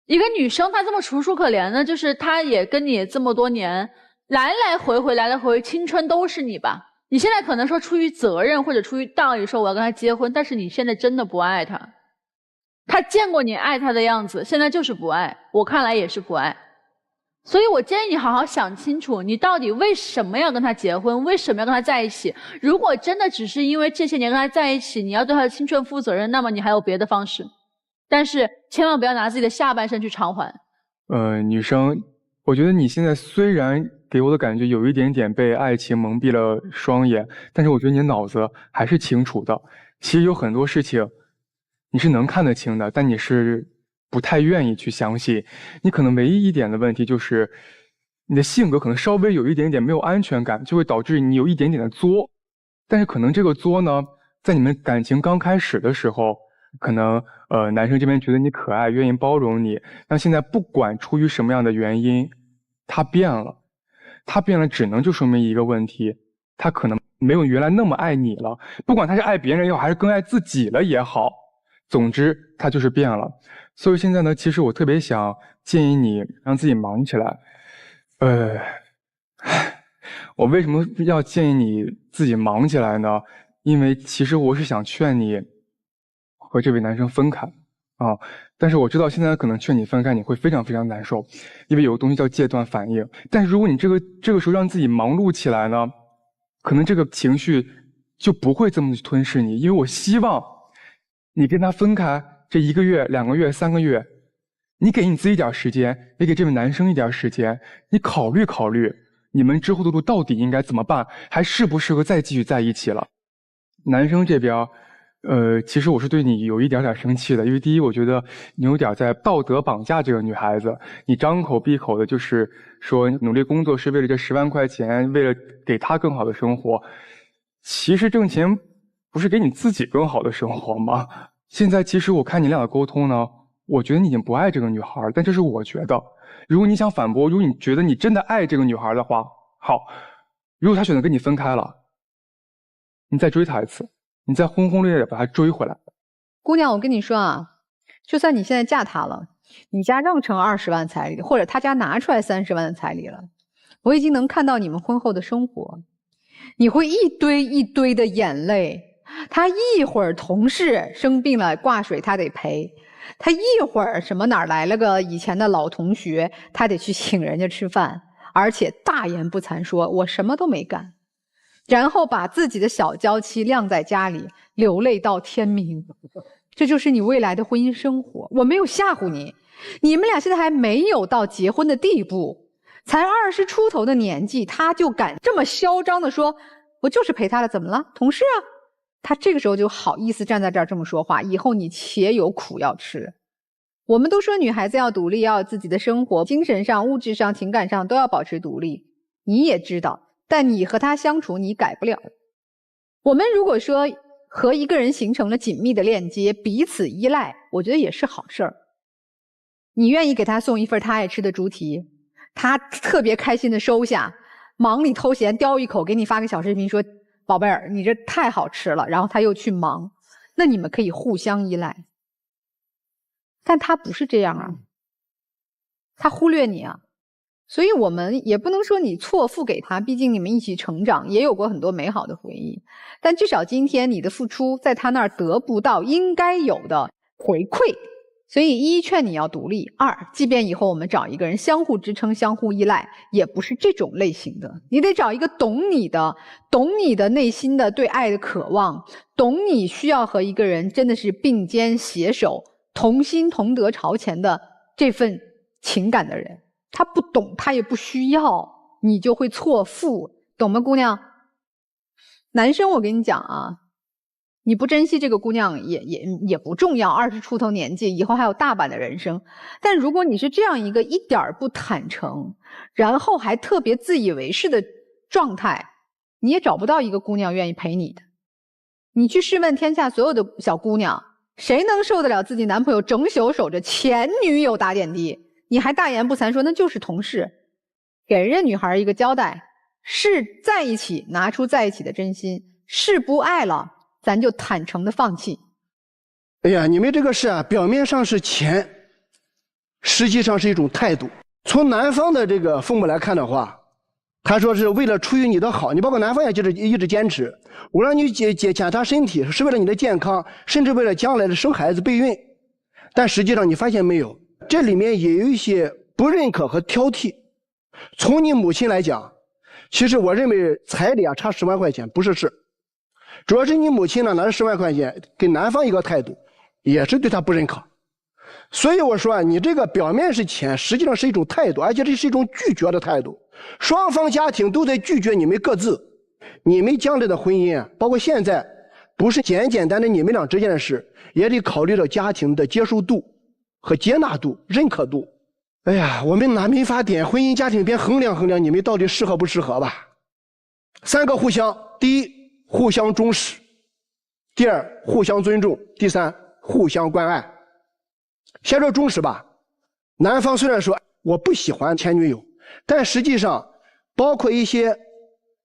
一个女生她这么楚楚可怜的，就是她也跟你这么多年来来回回，青春都是你吧。你现在可能说出于责任或者出于道理说我要跟她结婚，但是你现在真的不爱她。她见过你爱她的样子，现在就是不爱，我看来也是不爱。所以我建议你好好想清楚，你到底为什么要跟他结婚，为什么要跟他在一起。如果真的只是因为这些年跟他在一起，你要对他的青春负责任，那么你还有别的方式，但是千万不要拿自己的下半生去偿还。女生，我觉得你现在虽然给我的感觉有一点点被爱情蒙蔽了双眼，但是我觉得你的脑子还是清楚的。其实有很多事情你是能看得清的，但你是不太愿意去相信。你可能唯一一点的问题就是你的性格可能稍微有一点点没有安全感，就会导致你有一点点的作。但是可能这个作呢，在你们感情刚开始的时候，可能男生这边觉得你可爱，愿意包容你。但现在不管出于什么样的原因，他变了，只能就说明一个问题，他可能没有原来那么爱你了。不管他是爱别人也好，还是更爱自己了也好，总之他就是变了。所以现在呢，其实我特别想建议你让自己忙起来。我为什么要建议你自己忙起来呢？因为其实我是想劝你和这位男生分开啊。但是我知道现在可能劝你分开，你会非常非常难受，因为有个东西叫戒断反应。但是如果你这个时候让自己忙碌起来呢，可能这个情绪就不会这么去吞噬你。因为我希望你跟他分开这1个月、2个月、3个月，你给你自己一点时间，也给这位男生一点时间，你考虑考虑你们之后的路到底应该怎么办，还适不适合再继续在一起了。男生这边其实我是对你有一点点生气的，因为第一，我觉得你有点在道德绑架这个女孩子，你张口闭口的就是说努力工作是为了这10万块钱，为了给她更好的生活。其实挣钱不是给你自己更好的生活吗？现在其实我看你俩的沟通呢，我觉得你已经不爱这个女孩，但这是我觉得。如果你想反驳，如果你觉得你真的爱这个女孩的话，好，如果她选择跟你分开了，你再追她一次，你再轰轰烈烈把她追回来。姑娘，我跟你说啊，就算你现在嫁他了，你家让成20万彩礼，或者他家拿出来30万的彩礼了，我已经能看到你们婚后的生活。你会一堆一堆的眼泪，他一会儿同事生病了挂水他得赔，他一会儿什么哪儿来了个以前的老同学，他得去请人家吃饭，而且大言不惭说我什么都没干，然后把自己的小娇妻晾在家里流泪到天明。这就是你未来的婚姻生活。我没有吓唬你，你们俩现在还没有到结婚的地步，才20出头的年纪，他就敢这么嚣张的说我就是陪他了，怎么了？同事啊。他这个时候就好意思站在这儿这么说话，以后你且有苦要吃。我们都说女孩子要独立，要有自己的生活，精神上、物质上、情感上都要保持独立。你也知道，但你和他相处你改不了。我们如果说和一个人形成了紧密的链接，彼此依赖，我觉得也是好事儿。你愿意给他送一份他爱吃的猪蹄，他特别开心的收下，忙里偷闲叼一口给你发个小视频说宝贝儿你这太好吃了，然后他又去忙，那你们可以互相依赖。但他不是这样啊，他忽略你啊，所以我们也不能说你错付给他，毕竟你们一起成长，也有过很多美好的回忆，但至少今天你的付出在他那儿得不到应该有的回馈。所以一劝你要独立，二即便以后我们找一个人相互支撑相互依赖，也不是这种类型的，你得找一个懂你的内心的对爱的渴望，懂你需要和一个人真的是并肩携手同心同德朝前的这份情感的人。他不懂，他也不需要，你就会错付，懂吗姑娘？男生我跟你讲啊，你不珍惜这个姑娘也不重要，20出头年纪，以后还有大把的人生。但如果你是这样一个一点不坦诚，然后还特别自以为是的状态，你也找不到一个姑娘愿意陪你的。你去试问天下所有的小姑娘，谁能受得了自己男朋友整宿守着前女友打点滴？你还大言不惭说那就是同事，给人家女孩一个交代，是在一起拿出在一起的真心，是不爱了咱就坦诚的放弃。哎呀，你们这个事啊，表面上是钱，实际上是一种态度。从男方的这个父母来看的话，他说是为了出于你的好，你包括男方也一直坚持，我让你检查身体是为了你的健康，甚至为了将来的生孩子备孕。但实际上你发现没有，这里面也有一些不认可和挑剔。从你母亲来讲，其实我认为彩礼啊差10万块钱不是事，主要是你母亲呢拿着10万块钱给男方一个态度，也是对他不认可。所以我说啊，你这个表面是钱，实际上是一种态度，而且这是一种拒绝的态度。双方家庭都在拒绝你们各自，你们将来的婚姻啊，包括现在，不是简单的你们俩之间的事，也得考虑到家庭的接受度和接纳度、认可度。哎呀，我们拿民法典婚姻家庭边衡量衡量你们到底适合不适合吧。3个互相：第一，互相忠实；第二，互相尊重；第三，互相关爱。先说忠实吧，男方虽然说我不喜欢前女友，但实际上包括一些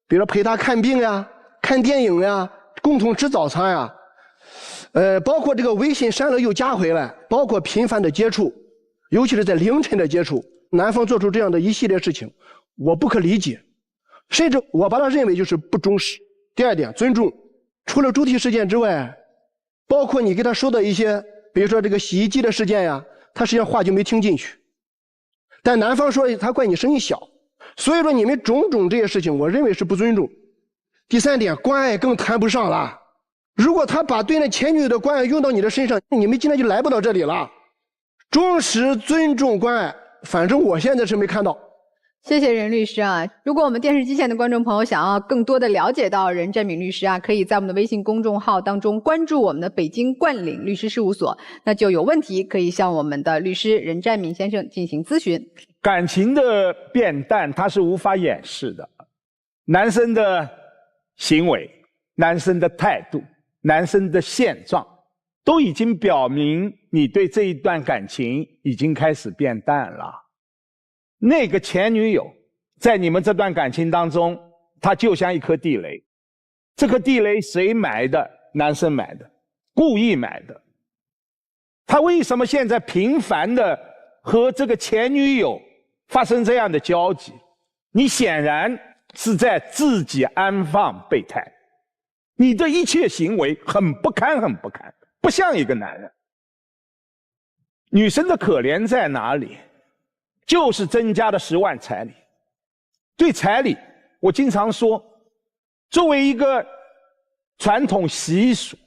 比如陪她看病呀、看电影呀、共同吃早餐呀，包括这个微信删了又加回来，包括频繁的接触，尤其是在凌晨的接触，男方做出这样的一系列事情，我不可理解，甚至我把他认为就是不忠实。第二点，尊重。除了猪蹄事件之外，包括你给他说的一些，比如说这个洗衣机的事件呀，他实际上话就没听进去。但男方说他怪你声音小，所以说你们种种这些事情，我认为是不尊重。第三点，关爱更谈不上了。如果他把对那前女友的关爱用到你的身上，你们今天就来不到这里了。忠实、尊重、关爱，反正我现在是没看到。谢谢任律师啊！如果我们电视机前的观众朋友想要更多的了解到任占敏律师啊，可以在我们的微信公众号当中关注我们的北京冠岭律师事务所，那就有问题可以向我们的律师任占敏先生进行咨询。感情的变淡，它是无法掩饰的。男生的行为、男生的态度、男生的现状，都已经表明你对这一段感情已经开始变淡了。那个前女友在你们这段感情当中，她就像一颗地雷。这颗地雷谁埋的？男生埋的，故意埋的。他为什么现在频繁的和这个前女友发生这样的交集？你显然是在自己安放备胎。你的一切行为很不堪，很不堪，不像一个男人。女生的可怜在哪里？就是增加了10万彩礼。对彩礼，我经常说，作为一个传统习俗，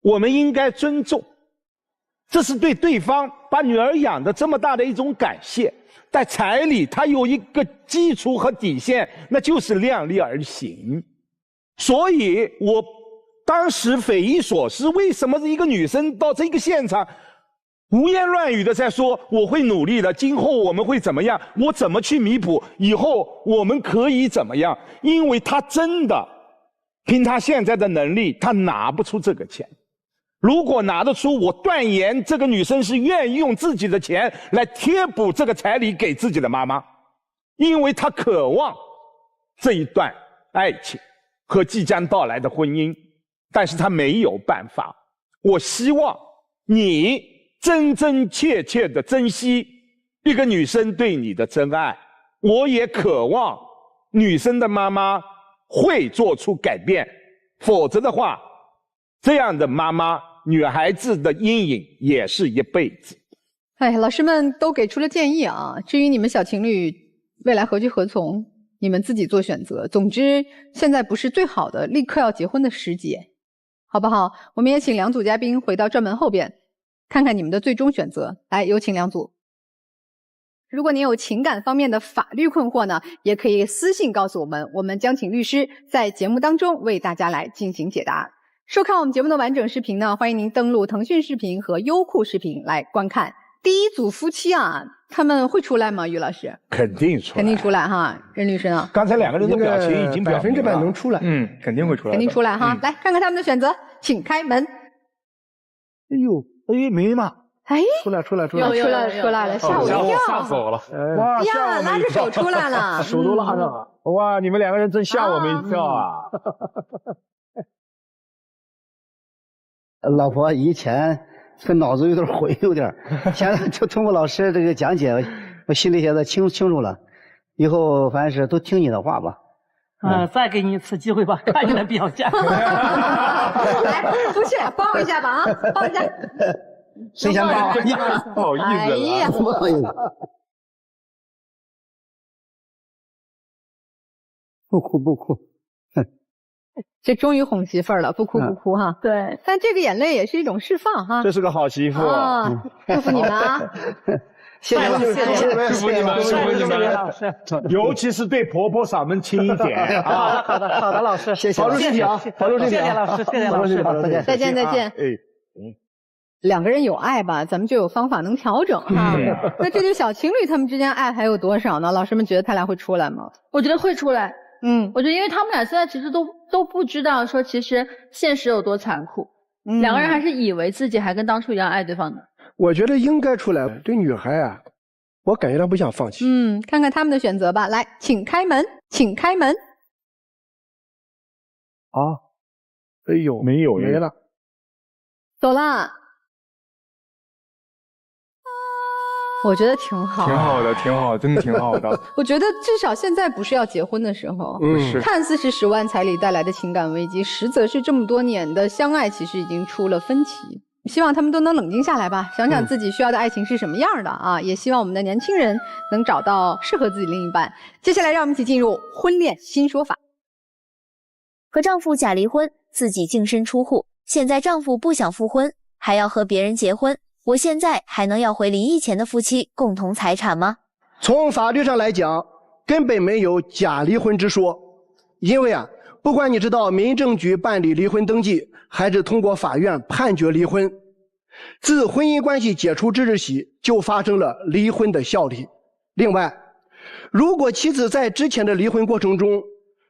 我们应该尊重，这是对对方把女儿养得这么大的一种感谢。但彩礼它有一个基础和底线，那就是量力而行。所以我当时匪夷所思，为什么一个女生到这个现场胡言乱语的在说我会努力的，今后我们会怎么样，我怎么去弥补，以后我们可以怎么样？因为他真的凭他现在的能力，他拿不出这个钱。如果拿得出，我断言这个女生是愿意用自己的钱来贴补这个彩礼给自己的妈妈，因为她渴望这一段爱情和即将到来的婚姻，但是她没有办法。我希望你真真切切的珍惜一个女生对你的真爱，我也渴望女生的妈妈会做出改变，否则的话，这样的妈妈，女孩子的阴影也是一辈子。哎，老师们都给出了建议啊，至于你们小情侣未来何去何从，你们自己做选择。总之，现在不是最好的立刻要结婚的时节，好不好？我们也请两组嘉宾回到转门后边，看看你们的最终选择。来，有请两组。如果您有情感方面的法律困惑呢，也可以私信告诉我们，我们将请律师在节目当中为大家来进行解答。收看我们节目的完整视频呢，欢迎您登录腾讯视频和优酷视频来观看。第一组夫妻啊，他们会出来吗？于老师？肯定出来，肯定出来哈。任律师呢？刚才两个人的表情已经表明了100%能出来。肯定会出来，肯定出来哈。来看看他们的选择，请开门。哎呦，没嘛？哎，出来了，出来了，吓我一跳，吓死我了！哇呀，拉着手出来了，手都拉上了。哇，你们两个人真吓我们一跳啊！老婆以前这脑子有点混，现在就通过老师这个讲解，我心里现在清楚了。以后反正是都听你的话吧。再给你一次机会吧，看你的表现。来，不是抱一下吧啊，抱一下。谁先抱？不好意思了，哎呀，不好意思。不哭。这终于哄媳妇儿了，不哭哈。对，但这个眼泪也是一种释放哈。这是个好媳妇啊，祝福你们啊！谢谢祝福你们，老师。尤其是对婆婆嗓门轻一点啊。好的，老师，谢谢，保重身体啊，保重身体。谢谢老师，谢谢老师，再见。再见。两个人有爱吧，咱们就有方法能调整哈。那这对小情侣他们之间爱还有多少呢？老师们觉得他俩会出来吗？我觉得会出来。我觉得因为他们俩现在其实都不知道说其实现实有多残酷，两个人还是以为自己还跟当初一样爱对方的。我觉得应该出来。对女孩啊，我感觉她不想放弃。看看他们的选择吧。来，请开门，请开门。啊，哎呦，没了，走了。我觉得挺好，挺好，真的挺好的。我觉得至少现在不是要结婚的时候，是看似是10万彩礼带来的情感危机，实则是这么多年的相爱其实已经出了分歧。希望他们都能冷静下来吧，想想自己需要的爱情是什么样的啊！也希望我们的年轻人能找到适合自己另一半。接下来，让我们一起进入婚恋新说法。和丈夫假离婚，自己净身出户，现在丈夫不想复婚，还要和别人结婚，我现在还能要回离异前的夫妻共同财产吗？从法律上来讲，根本没有假离婚之说，因为不管你是到民政局办理离婚登记，还是通过法院判决离婚，自婚姻关系解除之日起就发生了离婚的效力。另外，如果妻子在之前的离婚过程中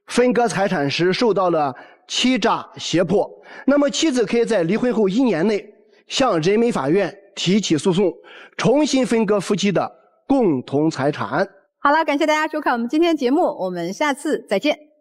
分割财产时受到了欺诈胁迫，那么妻子可以在离婚后1年内向人民法院提起诉讼，重新分割夫妻的共同财产。好了，感谢大家收看我们今天的节目，我们下次再见。